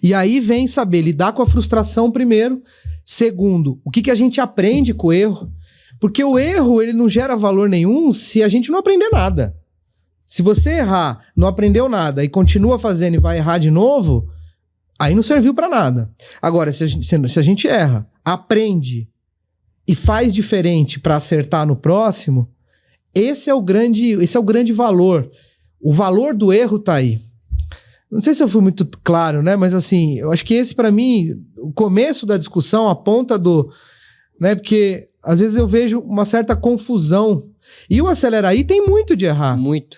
Speaker 3: E aí vem saber lidar com a frustração primeiro. Segundo, o que a gente aprende com o erro? Porque o erro, ele não gera valor nenhum se a gente não aprender nada. Se você errar, não aprendeu nada e continua fazendo e vai errar de novo, aí não serviu para nada. Agora, se a gente erra, aprende e faz diferente para acertar no próximo, esse é o grande valor. O valor do erro tá aí. Não sei se eu fui muito claro, né? Mas assim, eu acho que esse para mim, o começo da discussão, a ponta do... né? Porque às vezes eu vejo uma certa confusão. E o Aceleraí tem muito de errar.
Speaker 1: Muito.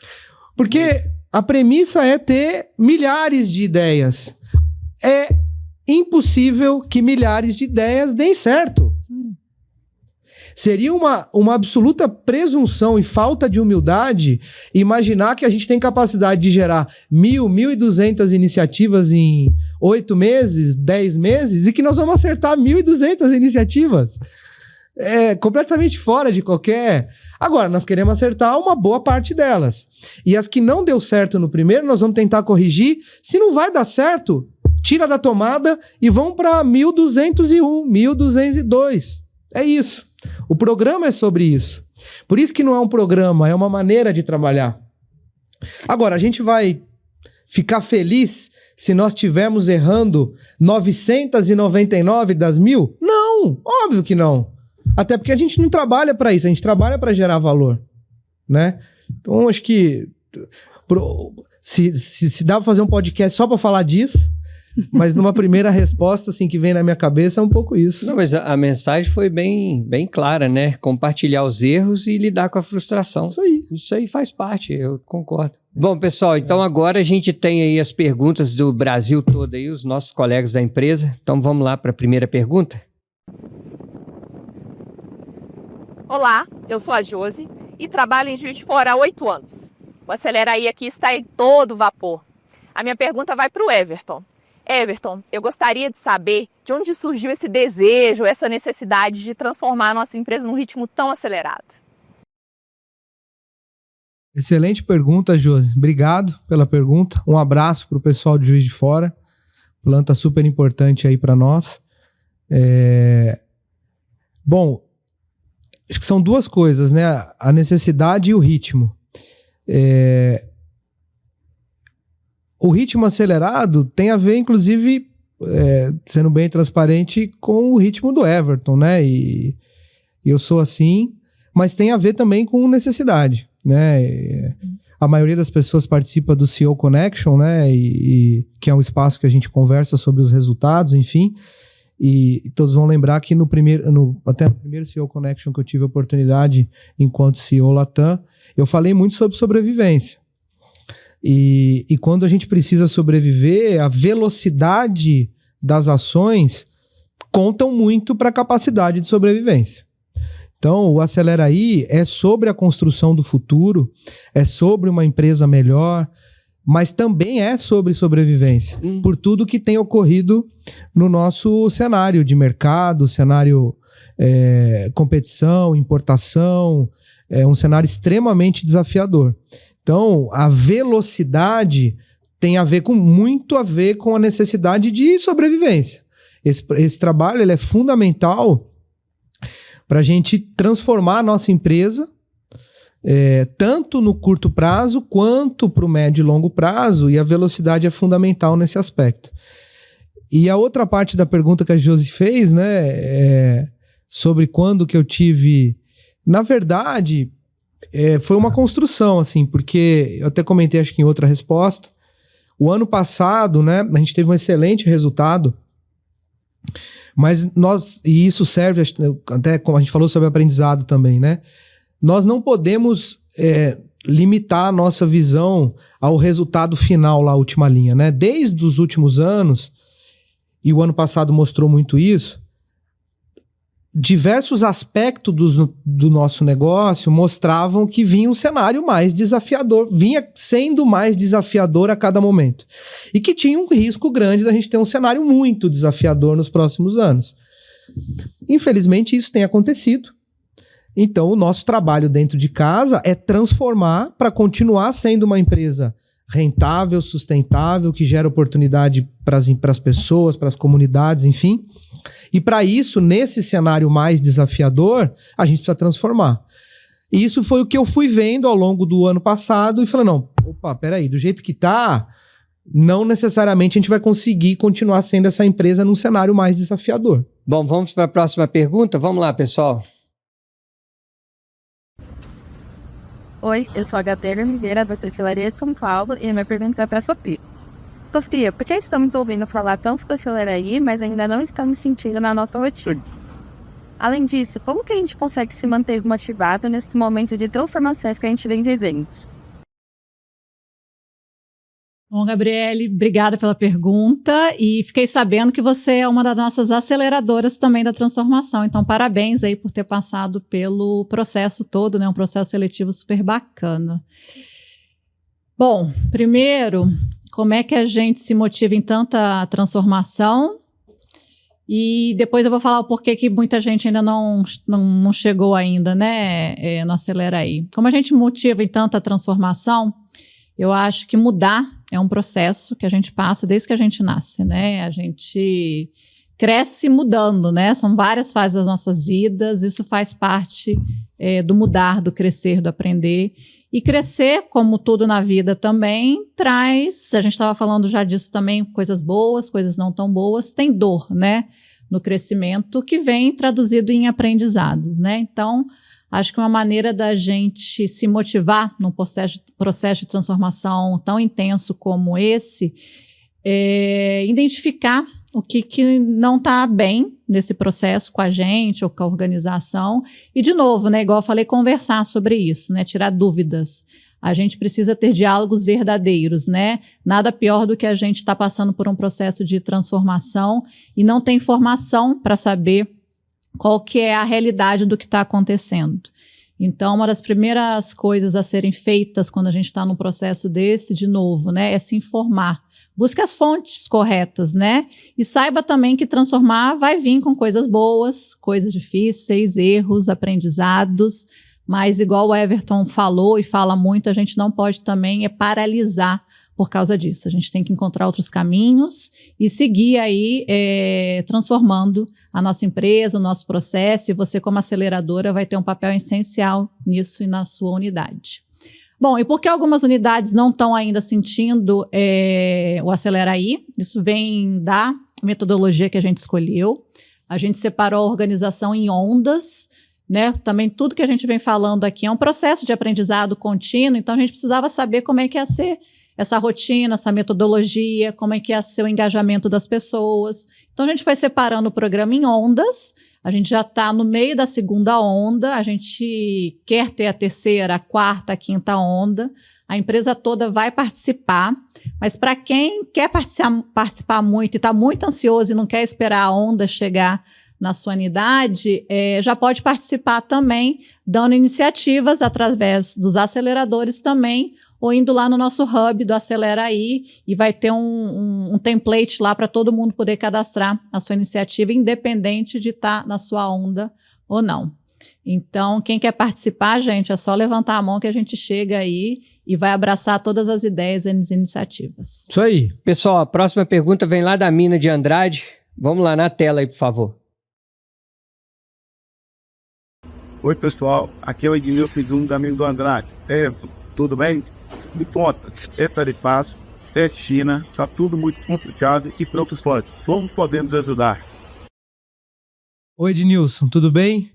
Speaker 3: Porque a premissa é ter milhares de ideias. É impossível que milhares de ideias deem certo. Seria uma absoluta presunção e falta de humildade imaginar que a gente tem capacidade de gerar 1.200 iniciativas em 8 meses, 10 meses, e que nós vamos acertar 1.200 iniciativas. É completamente fora de qualquer... Agora, nós queremos acertar uma boa parte delas. E as que não deu certo no primeiro, nós vamos tentar corrigir. Se não vai dar certo, tira da tomada e vão para 1.201, 1.202. É isso. O programa é sobre isso. Por isso que não é um programa, é uma maneira de trabalhar. Agora, a gente vai ficar feliz se nós estivermos errando 999 das 1.000? Não, óbvio que não. Até porque a gente não trabalha para isso, a gente trabalha para gerar valor, né? Então, acho que se dá para fazer um podcast só para falar disso, mas numa primeira resposta assim que vem na minha cabeça é um pouco isso.
Speaker 1: Não, mas a mensagem foi bem clara, né? Compartilhar os erros e lidar com a frustração. Isso aí faz parte, eu concordo. Bom, pessoal, então agora a gente tem aí as perguntas do Brasil todo aí, os nossos colegas da empresa. Então vamos lá para a primeira pergunta.
Speaker 4: Olá, eu sou a Josi e trabalho em Juiz de Fora há 8 anos. O Aceleraí aqui está em todo vapor. A minha pergunta vai para o Everton. Everton, eu gostaria de saber de onde surgiu esse desejo, essa necessidade de transformar a nossa empresa num ritmo tão acelerado.
Speaker 3: Excelente pergunta, Josi. Obrigado pela pergunta. Um abraço para o pessoal de Juiz de Fora. planta super importante aí para nós. Bom, acho que são duas coisas, né? A necessidade e o ritmo. O ritmo acelerado tem a ver, inclusive, sendo bem transparente, com o ritmo do Everton, né? E eu sou assim, mas tem a ver também com necessidade, né? A maioria das pessoas participa do CEO Connection, né? Que é um espaço que a gente conversa sobre os resultados, enfim. E todos vão lembrar que até no primeiro CEO Connection que eu tive a oportunidade enquanto CEO Latam, eu falei muito sobre sobrevivência. E quando a gente precisa sobreviver, a velocidade das ações contam muito para a capacidade de sobrevivência. Então, o Acelera Aí é sobre a construção do futuro, é sobre uma empresa melhor, mas também é sobre sobrevivência, por tudo que tem ocorrido no nosso cenário de mercado, cenário competição, importação, um cenário extremamente desafiador. Então, a velocidade tem muito a ver com a necessidade de sobrevivência. Esse trabalho ele é fundamental para a gente transformar a nossa empresa, tanto no curto prazo quanto para o médio e longo prazo, e a velocidade é fundamental nesse aspecto. E a outra parte da pergunta que a Josi fez, né, sobre quando que eu tive... Na verdade, foi uma construção, assim, porque eu até comentei, acho que em outra resposta, o ano passado, né, a gente teve um excelente resultado, mas e isso serve, até como a gente falou sobre aprendizado também, né? Nós não podemos limitar a nossa visão ao resultado final lá, a última linha, né? Desde os últimos anos, e o ano passado mostrou muito isso, diversos aspectos do nosso negócio mostravam que vinha um cenário mais desafiador, vinha sendo mais desafiador a cada momento. E que tinha um risco grande da gente ter um cenário muito desafiador nos próximos anos. Infelizmente, isso tem acontecido. Então, o nosso trabalho dentro de casa é transformar para continuar sendo uma empresa rentável, sustentável, que gera oportunidade para as pessoas, para as comunidades, enfim. E para isso, nesse cenário mais desafiador, a gente precisa transformar. E isso foi o que eu fui vendo ao longo do ano passado e falei, não, peraí, do jeito que tá, não necessariamente a gente vai conseguir continuar sendo essa empresa num cenário mais desafiador.
Speaker 1: Bom, vamos para a próxima pergunta? Vamos lá, pessoal.
Speaker 5: Oi, eu sou a Gabriela Oliveira, da Tefilaria de São Paulo, e a minha pergunta é para a Sofia. Sofia, por que estamos ouvindo falar tanto do Acelera Aí, mas ainda não estamos sentindo na nossa rotina? Além disso, como que a gente consegue se manter motivado nesse momento de transformações que a gente vem vivendo?
Speaker 2: Bom, Gabriele, obrigada pela pergunta e fiquei sabendo que você é uma das nossas aceleradoras também da transformação, então parabéns aí por ter passado pelo processo todo, né? Um processo seletivo super bacana. Bom, primeiro, como é que a gente se motiva em tanta transformação? E depois eu vou falar o porquê que muita gente ainda não chegou ainda, né? No Acelera Aí. Como a gente motiva em tanta transformação, eu acho que mudar é um processo que a gente passa desde que a gente nasce, né? A gente cresce mudando, né? São várias fases das nossas vidas, isso faz parte do mudar, do crescer, do aprender. E crescer, como tudo na vida também, traz, a gente estava falando já disso também, coisas boas, coisas não tão boas, tem dor, né? No crescimento, que vem traduzido em aprendizados, né? Então, acho que uma maneira da gente se motivar num processo de transformação tão intenso como esse é identificar o que não está bem nesse processo com a gente ou com a organização. E, de novo, né, igual eu falei, conversar sobre isso, né, tirar dúvidas. A gente precisa ter diálogos verdadeiros, né? Nada pior do que a gente estar passando por um processo de transformação e não ter informação para saber qual que é a realidade do que está acontecendo. Então, uma das primeiras coisas a serem feitas quando a gente está num processo desse, de novo, né, é se informar. Busque as fontes corretas, né? E saiba também que transformar vai vir com coisas boas, coisas difíceis, erros, aprendizados, mas igual o Everton falou e fala muito, a gente não pode também paralisar por causa disso. A gente tem que encontrar outros caminhos e seguir aí transformando a nossa empresa, o nosso processo, e você como aceleradora vai ter um papel essencial nisso e na sua unidade. Bom, e por que algumas unidades não estão ainda sentindo o Acelera aí? Isso vem da metodologia que a gente escolheu. A gente separou a organização em ondas, né? Também tudo que a gente vem falando aqui é um processo de aprendizado contínuo, então a gente precisava saber como é que ia ser essa rotina, essa metodologia, como é que ia ser o engajamento das pessoas. Então a gente foi separando o programa em ondas, a gente já está no meio da segunda onda, a gente quer ter a terceira, a quarta, a quinta onda, a empresa toda vai participar, mas para quem quer participar muito e está muito ansioso e não quer esperar a onda chegar na sua unidade, já pode participar também, dando iniciativas através dos aceleradores também, ou indo lá no nosso hub do Acelera aí, e vai ter um template lá para todo mundo poder cadastrar a sua iniciativa, independente de estar na sua onda ou não. Então, quem quer participar, gente, é só levantar a mão que a gente chega aí e vai abraçar todas as ideias e as iniciativas.
Speaker 3: Isso aí.
Speaker 1: Pessoal, a próxima pergunta vem lá da Mina de Andrade. Vamos lá na tela aí, por favor.
Speaker 6: Oi, pessoal. Aqui é o Ednilson da Mina do Andrade. Tudo bem? Me conta. É tarifaço, é China, está tudo muito complicado e prontos fortes. Como podemos ajudar?
Speaker 3: Oi, Ednilson, tudo bem?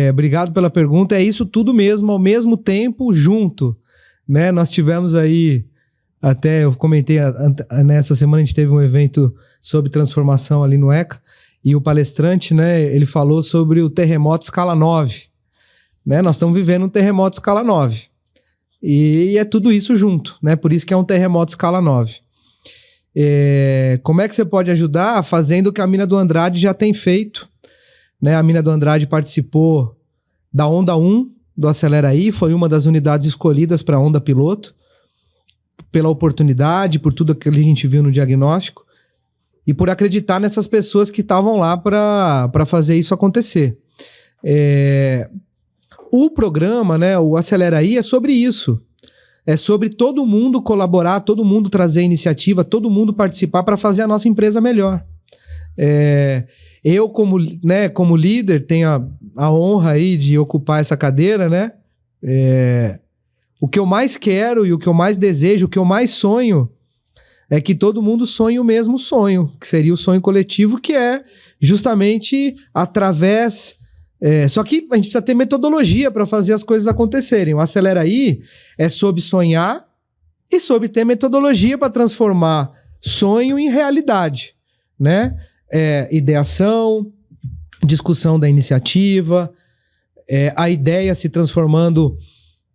Speaker 3: Obrigado pela pergunta. É isso tudo mesmo, ao mesmo tempo, junto, né? Nós tivemos aí, até eu comentei, nessa semana a gente teve um evento sobre transformação ali no ECA, e o palestrante, né, ele falou sobre o terremoto escala 9, né? Nós estamos vivendo um terremoto escala 9, e é tudo isso junto, né? Por isso que é um terremoto escala 9. Como é que você pode ajudar? Fazendo o que a Mina do Andrade já tem feito, né? A Mina do Andrade participou da Onda 1 do Acelera aí, foi uma das unidades escolhidas para a Onda Piloto, pela oportunidade, por tudo aquilo que a gente viu no diagnóstico, e por acreditar nessas pessoas que estavam lá para fazer isso acontecer. O programa, né, o Acelera aí, é sobre isso. É sobre todo mundo colaborar, todo mundo trazer iniciativa, todo mundo participar para fazer a nossa empresa melhor. Eu, como líder, tenho a honra aí de ocupar essa cadeira, né? O que eu mais quero e o que eu mais desejo, o que eu mais sonho, é que todo mundo sonhe o mesmo sonho, que seria o sonho coletivo, que é justamente através... só que a gente precisa ter metodologia para fazer as coisas acontecerem. O Acelera aí é sobre sonhar e sobre ter metodologia para transformar sonho em realidade, né? Ideação, discussão da iniciativa, a ideia se transformando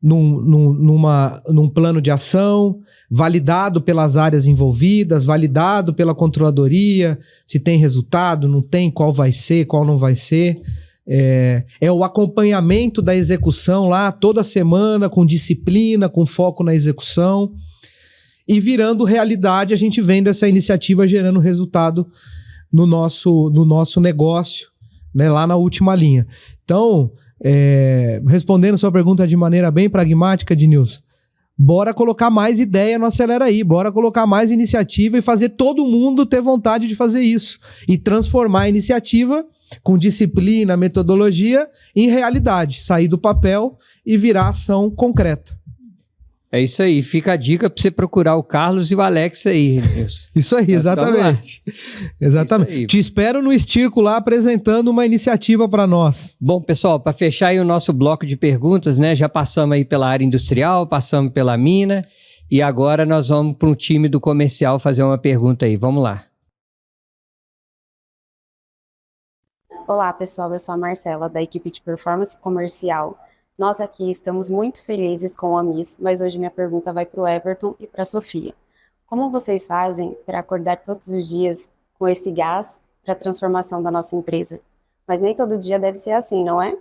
Speaker 3: num plano de ação, validado pelas áreas envolvidas, validado pela controladoria, se tem resultado, não tem, qual vai ser, qual não vai ser. O acompanhamento da execução lá toda semana, com disciplina, com foco na execução, e virando realidade, a gente vendo essa iniciativa gerando resultado no nosso negócio, né, lá na última linha. Então, respondendo sua pergunta de maneira bem pragmática, Ednilson, bora colocar mais ideia no Acelera aí, bora colocar mais iniciativa e fazer todo mundo ter vontade de fazer isso, e transformar a iniciativa com disciplina, metodologia, em realidade, sair do papel e virar ação concreta.
Speaker 1: É isso aí, fica a dica para você procurar o Carlos e o Alex aí, Nilson.
Speaker 3: Isso aí, exatamente. Exatamente. Isso aí. Te espero no Estirco lá apresentando uma iniciativa para nós.
Speaker 1: Bom, pessoal, para fechar aí o nosso bloco de perguntas, né? Já passamos aí pela área industrial, passamos pela mina, e agora nós vamos para um time do comercial fazer uma pergunta aí. Vamos lá.
Speaker 7: Olá, pessoal, eu sou a Marcela, da equipe de performance comercial. Nós aqui estamos muito felizes com a Miss, mas hoje minha pergunta vai para o Everton e para a Sofia. Como vocês fazem para acordar todos os dias com esse gás para a transformação da nossa empresa? Mas nem todo dia deve ser assim, não é?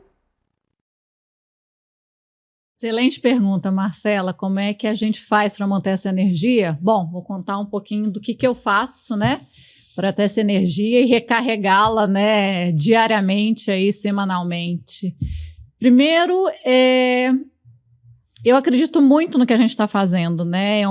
Speaker 2: Excelente pergunta, Marcela. Como é que a gente faz para manter essa energia? Bom, vou contar um pouquinho do que eu faço, né? Para ter essa energia e recarregá-la, né, diariamente, aí, semanalmente. Primeiro, Eu acredito muito no que a gente está fazendo, né?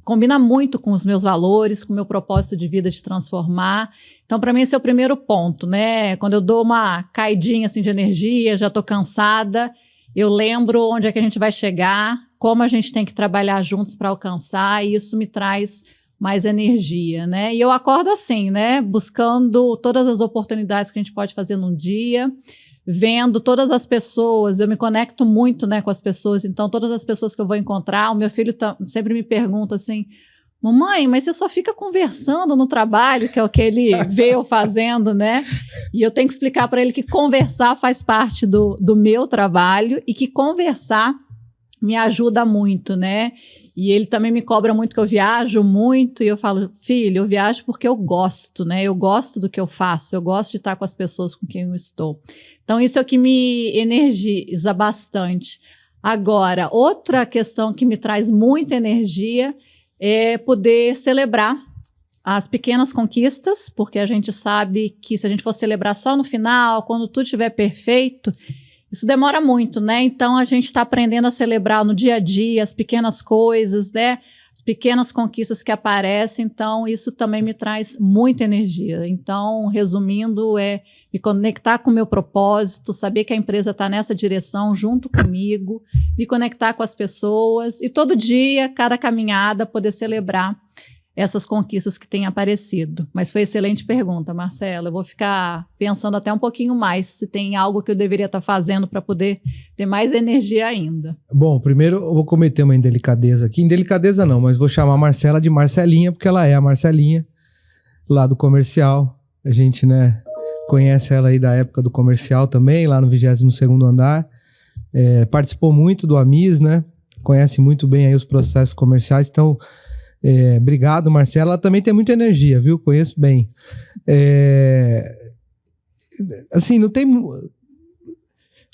Speaker 2: Combina muito com os meus valores, com o meu propósito de vida de transformar. Então, para mim, esse é o primeiro ponto, né? Quando eu dou uma caidinha assim, de energia, já estou cansada, eu lembro onde é que a gente vai chegar, como a gente tem que trabalhar juntos para alcançar, e isso me traz mais energia, né? E eu acordo assim, né? Buscando todas as oportunidades que a gente pode fazer num dia, vendo todas as pessoas, eu me conecto muito, né, com as pessoas, então todas as pessoas que eu vou encontrar, o meu filho sempre me pergunta assim, mamãe, mas você só fica conversando no trabalho, que é o que ele vê eu fazendo, né? E eu tenho que explicar para ele que conversar faz parte do meu trabalho e que conversar me ajuda muito, né? E ele também me cobra muito que eu viajo muito, e eu falo, filho, eu viajo porque eu gosto, né? Eu gosto do que eu faço, eu gosto de estar com as pessoas com quem eu estou. Então, isso é o que me energiza bastante. Agora, outra questão que me traz muita energia é poder celebrar as pequenas conquistas, porque a gente sabe que se a gente for celebrar só no final, quando tudo estiver perfeito, isso demora muito, né? Então, a gente está aprendendo a celebrar no dia a dia as pequenas coisas, né? As pequenas conquistas que aparecem. Então, isso também me traz muita energia. Então, resumindo, é me conectar com o meu propósito, saber que a empresa está nessa direção junto comigo, me conectar com as pessoas e todo dia, cada caminhada, poder celebrar essas conquistas que têm aparecido. Mas foi excelente pergunta, Marcela. Eu vou ficar pensando até um pouquinho mais se tem algo que eu deveria estar fazendo para poder ter mais energia ainda.
Speaker 3: Bom, primeiro eu vou cometer uma indelicadeza aqui. Indelicadeza não, mas vou chamar a Marcela de Marcelinha, porque ela é a Marcelinha, lá do comercial. A gente, né, conhece ela aí da época do comercial também, lá no 22º andar. Participou muito do AMIS, né? Conhece muito bem aí os processos comerciais, então... obrigado, Marcela. Ela também tem muita energia, viu? Conheço bem. Assim, não tem...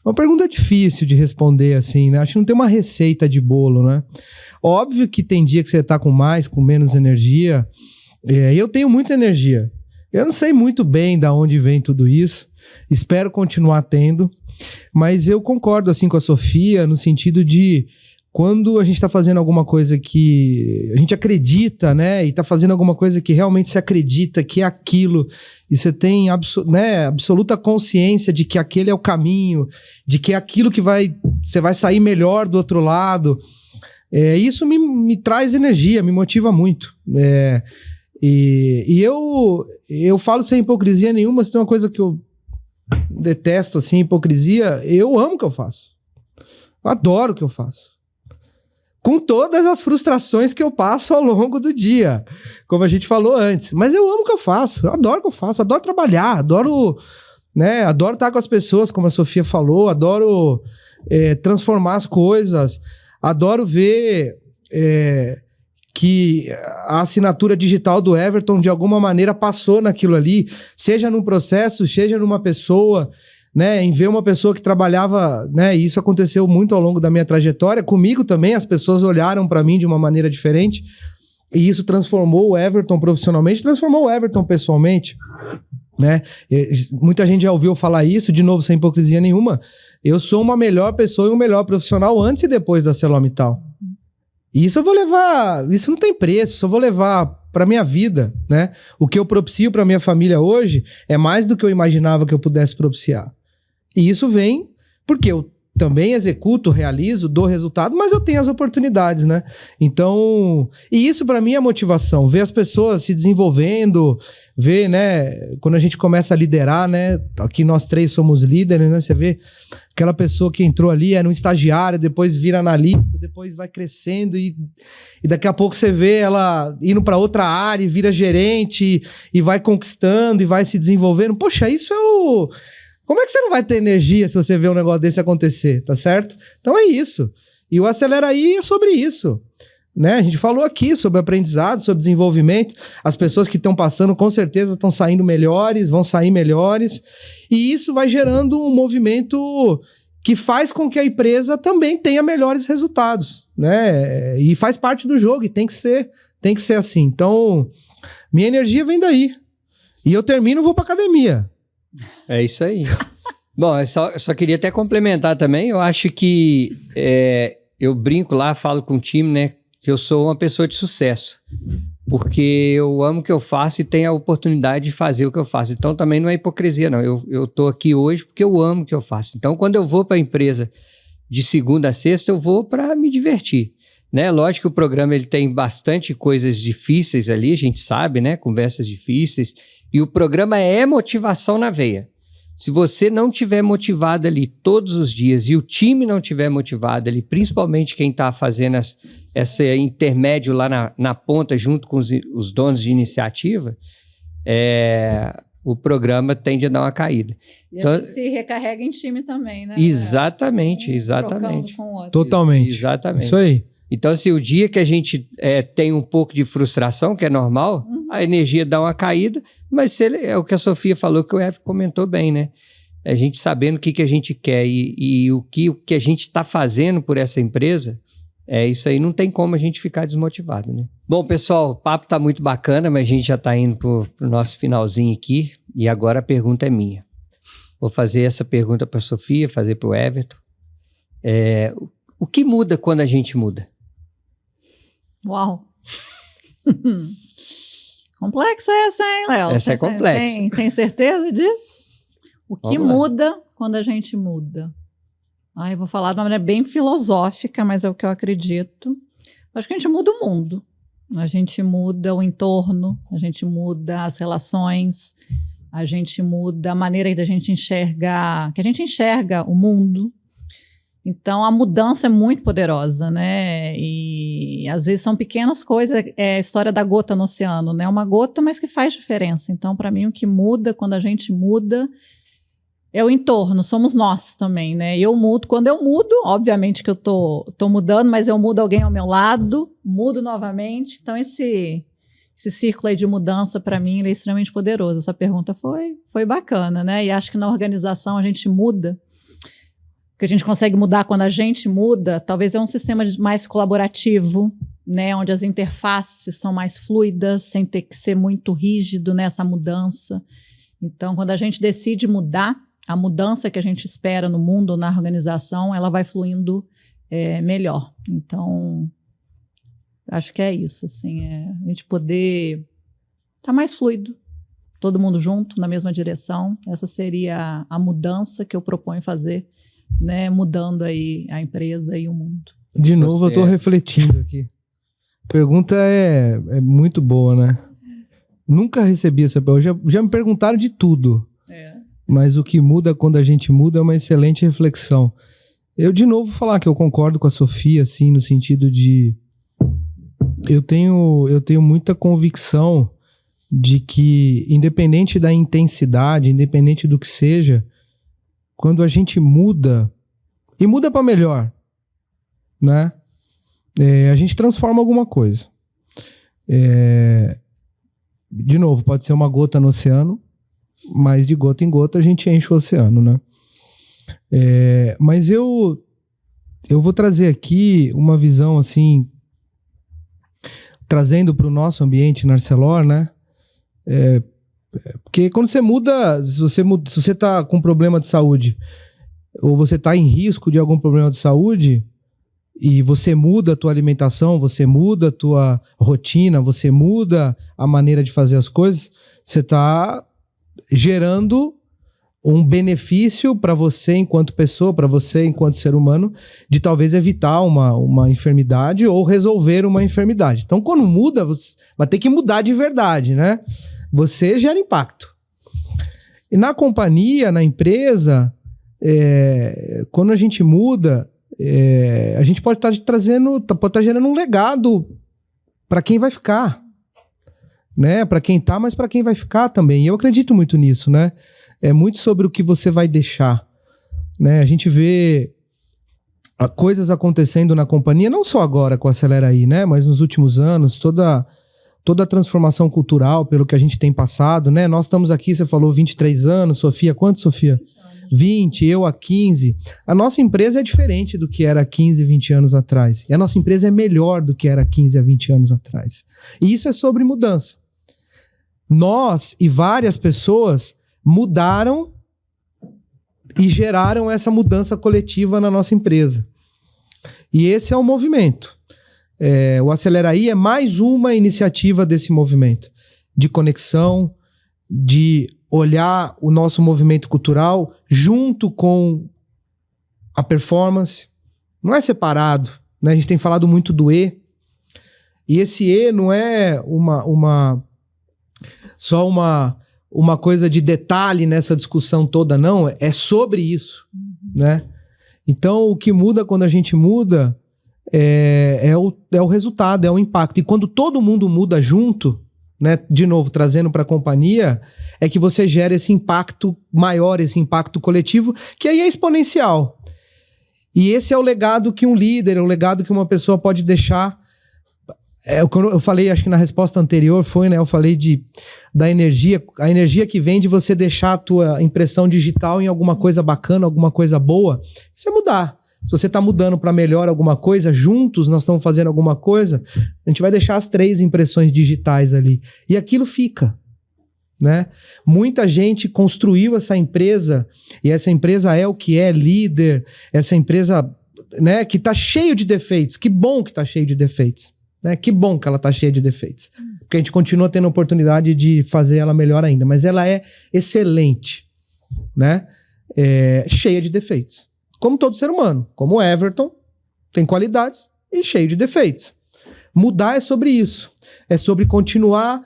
Speaker 3: Uma pergunta difícil de responder, assim, né? Acho que não tem uma receita de bolo, né? Óbvio que tem dia que você tá com mais, com menos energia. Eu tenho muita energia. Eu não sei muito bem de onde vem tudo isso. Espero continuar tendo. Mas eu concordo, assim, com a Sofia, no sentido de... Quando a gente está fazendo alguma coisa que a gente acredita, né? E está fazendo alguma coisa que realmente se acredita que é aquilo, e você tem absoluta consciência de que aquele é o caminho, de que é aquilo que você vai sair melhor do outro lado. Isso me traz energia, me motiva muito. E eu falo sem hipocrisia nenhuma, se tem uma coisa que eu detesto, assim, hipocrisia, eu amo o que eu faço. Eu adoro o que eu faço. Com todas as frustrações que eu passo ao longo do dia, como a gente falou antes. Mas eu amo o que eu faço, eu adoro o que eu faço, adoro trabalhar, adoro estar com as pessoas, como a Sofia falou, adoro transformar as coisas, adoro ver que a assinatura digital do Everton, de alguma maneira, passou naquilo ali, seja num processo, seja numa pessoa... Né, em ver uma pessoa que trabalhava, né, e isso aconteceu muito ao longo da minha trajetória, comigo também, as pessoas olharam para mim de uma maneira diferente, e isso transformou o Everton profissionalmente, transformou o Everton pessoalmente, né? Muita gente já ouviu falar isso, de novo, sem hipocrisia nenhuma, eu sou uma melhor pessoa e um melhor profissional antes e depois da ArcelorMittal. E isso eu vou levar, isso não tem preço, isso eu vou levar para minha vida, né? O que eu propicio para minha família hoje é mais do que eu imaginava que eu pudesse propiciar. E isso vem porque eu também executo, realizo, dou resultado, mas eu tenho as oportunidades, né? Então, e isso para mim é motivação, ver as pessoas se desenvolvendo, ver, né, quando a gente começa a liderar, né, aqui nós três somos líderes, né, você vê aquela pessoa que entrou ali, era um estagiário, depois vira analista, depois vai crescendo e daqui a pouco você vê ela indo para outra área e vira gerente e vai conquistando e vai se desenvolvendo. Poxa, isso é o... Como é que você não vai ter energia se você vê um negócio desse acontecer, tá certo? Então é isso. E o Acelera Aí é sobre isso, né? A gente falou aqui sobre aprendizado, sobre desenvolvimento. As pessoas que estão passando, com certeza, estão saindo melhores, vão sair melhores. E isso vai gerando um movimento que faz com que a empresa também tenha melhores resultados, né? E faz parte do jogo, e tem que ser assim. Então, minha energia vem daí. E eu termino e vou pra academia.
Speaker 1: É isso aí. Bom, eu só queria até complementar também. Eu acho que eu brinco lá, falo com o time, né? Que eu sou uma pessoa de sucesso. Porque eu amo o que eu faço e tenho a oportunidade de fazer o que eu faço. Então também não é hipocrisia, não. Eu tô aqui hoje porque eu amo o que eu faço. Então quando eu vou para a empresa de segunda a sexta, eu vou para me divertir. Né? Lógico que o programa ele tem bastante coisas difíceis ali, a gente sabe, né? Conversas difíceis. E o programa é motivação na veia. Se você não tiver motivado ali todos os dias e o time não tiver motivado ali, principalmente quem está fazendo esse intermédio lá na ponta junto com os donos de iniciativa, o programa tende a dar uma caída.
Speaker 2: E
Speaker 1: então,
Speaker 2: a gente se recarrega em time também, né?
Speaker 1: Exatamente.
Speaker 2: Com o outro.
Speaker 3: Totalmente.
Speaker 1: Exatamente.
Speaker 3: Isso aí.
Speaker 1: Então, se o dia que a gente tem um pouco de frustração, que é normal, a energia dá uma caída, mas é o que a Sofia falou, que o F comentou bem, né? A gente sabendo o que a gente quer e o que a gente está fazendo por essa empresa, isso aí não tem como a gente ficar desmotivado, né? Bom, pessoal, o papo está muito bacana, mas a gente já está indo para o nosso finalzinho aqui, e agora a pergunta é minha. Vou fazer essa pergunta para a Sofia, fazer para o Everton. O que muda quando a gente muda?
Speaker 2: Uau! Complexa essa, hein, Léo?
Speaker 1: Essa é complexa.
Speaker 2: Tem certeza disso? O que
Speaker 1: Vamos lá.
Speaker 2: muda quando a gente muda? Eu vou falar de uma maneira bem filosófica, mas é o que eu acredito. Acho que a gente muda o mundo. A gente muda o entorno, a gente muda as relações, a gente muda a maneira da gente enxergar, que a gente enxerga o mundo. Então, a mudança é muito poderosa, né? E às vezes são pequenas coisas, é a história da gota no oceano, né? Uma gota, mas que faz diferença. Então, para mim, o que muda quando a gente muda é o entorno, somos nós também, né? Eu mudo, quando eu mudo, obviamente que eu tô mudando, mas eu mudo alguém ao meu lado, mudo novamente. Então, esse círculo aí de mudança, para mim, ele é extremamente poderoso. Essa pergunta foi bacana, né? E acho que na organização a gente muda. O que a gente consegue mudar quando a gente muda, talvez é um sistema mais colaborativo, né, onde as interfaces são mais fluidas, sem ter que ser muito rígido nessa mudança. Então, quando a gente decide mudar, a mudança que a gente espera no mundo, na organização, ela vai fluindo melhor. Então, acho que é isso, assim, a gente poder estar mais fluido, todo mundo junto, na mesma direção. Essa seria a mudança que eu proponho fazer, né, mudando aí a empresa e o mundo.
Speaker 3: De novo, eu tô refletindo aqui. A pergunta é muito boa, né? Nunca recebi essa pergunta. Já me perguntaram de tudo. Mas o que muda quando a gente muda é uma excelente reflexão. Eu, de novo, vou falar que eu concordo com a Sofia, assim, no sentido de... Eu tenho muita convicção de que, independente da intensidade, independente do que seja, quando a gente muda, e muda para melhor, né? A gente transforma alguma coisa. De novo, pode ser uma gota no oceano, mas de gota em gota a gente enche o oceano, né? Mas eu vou trazer aqui uma visão, assim, trazendo para o nosso ambiente na Arcelor, né? Porque quando você muda, se você está com problema de saúde, ou você está em risco de algum problema de saúde, e você muda a tua alimentação, você muda a tua rotina, você muda a maneira de fazer as coisas, você está gerando um benefício para você enquanto pessoa, para você enquanto ser humano, de talvez evitar uma enfermidade ou resolver uma enfermidade. Então, quando muda, você vai ter que mudar de verdade, né? Você gera impacto. E na companhia, na empresa, quando a gente muda, a gente pode estar gerando um legado para quem vai ficar, né? Para quem tá, mas para quem vai ficar também. E eu acredito muito nisso, né? É muito sobre o que você vai deixar, né? A gente vê coisas acontecendo na companhia, não só agora com a Aceleraí, né? Mas nos últimos anos, toda a transformação cultural pelo que a gente tem passado, né? Nós estamos aqui, você falou 23 anos, Sofia, quanto, Sofia? 20, eu há 15. A nossa empresa é diferente do que era 15, 20 anos atrás. E a nossa empresa é melhor do que era 15 a 20 anos atrás. E isso é sobre mudança. Nós e várias pessoas mudaram e geraram essa mudança coletiva na nossa empresa. E esse é o movimento. O Aceleraí é mais uma iniciativa desse movimento de conexão, de olhar o nosso movimento cultural junto com a performance. Não é separado, né? A gente tem falado muito do E. E esse E não é só uma coisa de detalhe nessa discussão toda, não. É sobre isso, né? Então, o que muda quando a gente muda é o resultado, é o impacto. E quando todo mundo muda junto, né, de novo, trazendo para a companhia, é que você gera esse impacto maior, esse impacto coletivo, que aí é exponencial. E esse é o legado que um líder, é o legado que uma pessoa pode deixar. Eu falei, acho que na resposta anterior foi, né? Eu falei da energia, a energia que vem de você deixar a tua impressão digital em alguma coisa bacana, alguma coisa boa. Isso é mudar. Se você está mudando para melhor alguma coisa, juntos nós estamos fazendo alguma coisa, a gente vai deixar as 3 impressões digitais ali. E aquilo fica, né? Muita gente construiu essa empresa, e essa empresa é o que é, líder, essa empresa, né, que está cheio de defeitos. Que bom que está cheio de defeitos. Né? Que bom que ela está cheia de defeitos. Porque a gente continua tendo a oportunidade de fazer ela melhor ainda. Mas ela é excelente, né? Cheia de defeitos. Como todo ser humano. Como o Everton, tem qualidades e cheio de defeitos. Mudar é sobre isso. É sobre continuar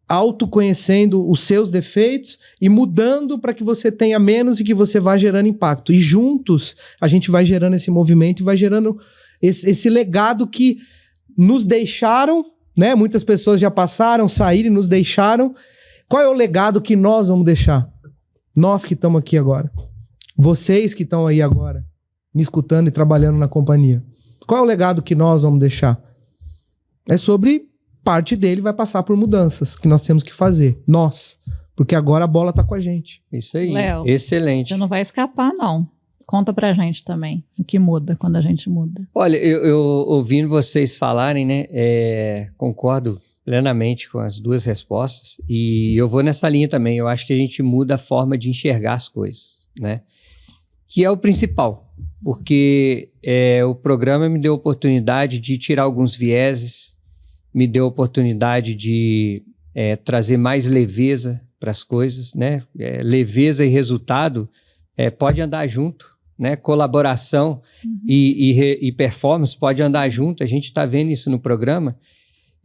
Speaker 3: autoconhecendo os seus defeitos e mudando para que você tenha menos e que você vá gerando impacto. E juntos a gente vai gerando esse movimento e vai gerando esse legado que nos deixaram, né? Muitas pessoas já passaram, saíram e nos deixaram. Qual é o legado que nós vamos deixar? Nós que estamos aqui agora. Vocês que estão aí agora, me escutando e trabalhando na companhia. Qual é o legado que nós vamos deixar? É sobre parte dele vai passar por mudanças que nós temos que fazer. Nós. Porque agora a bola está com a gente.
Speaker 1: Isso aí.
Speaker 2: Léo,
Speaker 1: excelente.
Speaker 2: Você não vai escapar, não. Conta pra gente também o que muda quando a gente muda.
Speaker 1: Olha, eu ouvindo vocês falarem, né, concordo plenamente com as 2 respostas e eu vou nessa linha também. Eu acho que a gente muda a forma de enxergar as coisas, né? Que é o principal, porque o programa me deu a oportunidade de tirar alguns vieses, me deu a oportunidade de trazer mais leveza para as coisas, né? Leveza e resultado pode andar junto, né? Colaboração e performance pode andar junto, a gente está vendo isso no programa.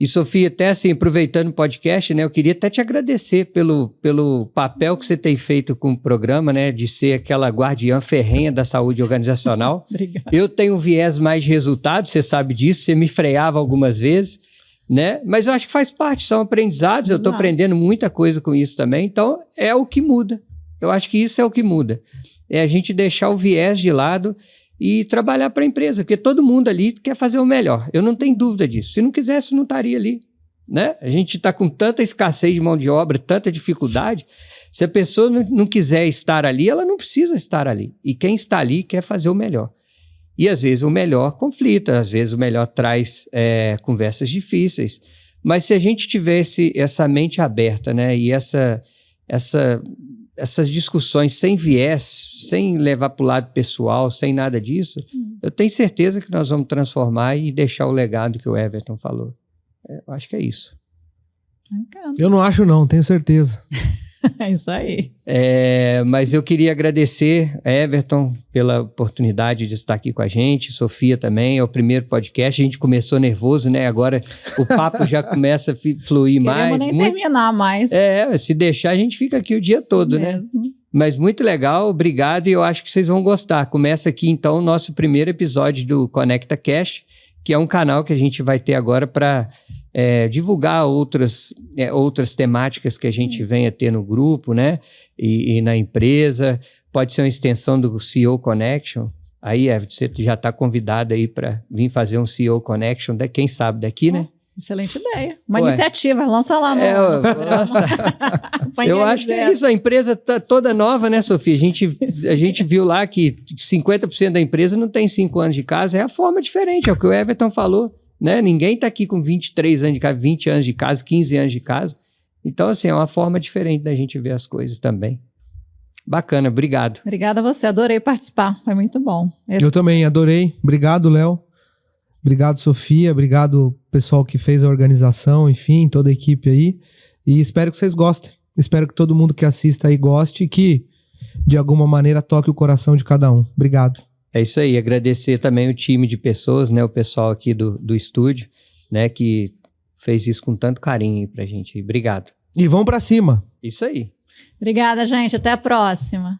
Speaker 1: E Sofia, até assim, aproveitando o podcast, né, eu queria até te agradecer pelo papel que você tem feito com o programa, né, de ser aquela guardiã ferrenha da saúde organizacional.
Speaker 2: Obrigada.
Speaker 1: Eu tenho um viés mais de resultado, você sabe disso, você me freava algumas vezes, né, mas eu acho que faz parte, são aprendizados, eu estou aprendendo muita coisa com isso também, então é o que muda. Eu acho que isso é o que muda. É a gente deixar o viés de lado e trabalhar para a empresa, porque todo mundo ali quer fazer o melhor. Eu não tenho dúvida disso. Se não quisesse, não estaria ali, né? A gente está com tanta escassez de mão de obra, tanta dificuldade. Se a pessoa não quiser estar ali, ela não precisa estar ali. E quem está ali quer fazer o melhor. E às vezes o melhor conflita, às vezes o melhor traz conversas difíceis. Mas se a gente tivesse essa mente aberta, né? E essas discussões sem viés, sem levar para o lado pessoal, sem nada disso, eu tenho certeza que nós vamos transformar e deixar o legado que o Everton falou. Eu acho que é isso.
Speaker 3: Eu não acho não, tenho certeza.
Speaker 2: É isso aí.
Speaker 1: Mas eu queria agradecer a Everton pela oportunidade de estar aqui com a gente, Sofia também, é o primeiro podcast, a gente começou nervoso, né? Agora o papo já começa a fluir mais.
Speaker 2: Queremos nem terminar mais.
Speaker 1: Se deixar a gente fica aqui o dia todo, né? Mas muito legal, obrigado, e eu acho que vocês vão gostar. Começa aqui então o nosso primeiro episódio do Conecta Cash, que é um canal que a gente vai ter agora para divulgar outras temáticas que a gente venha ter no grupo, né? E na empresa. Pode ser uma extensão do CEO Connection. Aí, Everton, você já está convidado aí para vir fazer um CEO Connection, quem sabe daqui, né?
Speaker 2: Excelente ideia. Uma iniciativa, lança lá no...
Speaker 1: Eu acho que é isso, a empresa tá toda nova, né, Sofia? A gente viu lá que 50% da empresa não tem 5 anos de casa, é a forma diferente, é o que o Everton falou, né? Ninguém está aqui com 23 anos de casa, 20 anos de casa, 15 anos de casa. Então, assim, é uma forma diferente da gente ver as coisas também. Bacana, obrigado.
Speaker 2: Obrigada a você, adorei participar, foi muito bom.
Speaker 3: Eu também adorei. Obrigado, Léo. Obrigado, Sofia. Obrigado, pessoal que fez a organização, enfim, toda a equipe aí. E espero que vocês gostem. Espero que todo mundo que assista aí goste e que, de alguma maneira, toque o coração de cada um. Obrigado.
Speaker 1: É isso aí, agradecer também o time de pessoas, né, o pessoal aqui do estúdio, né, que fez isso com tanto carinho aí pra gente. Obrigado.
Speaker 3: E vamos pra cima.
Speaker 1: Isso aí.
Speaker 2: Obrigada, gente, até a próxima.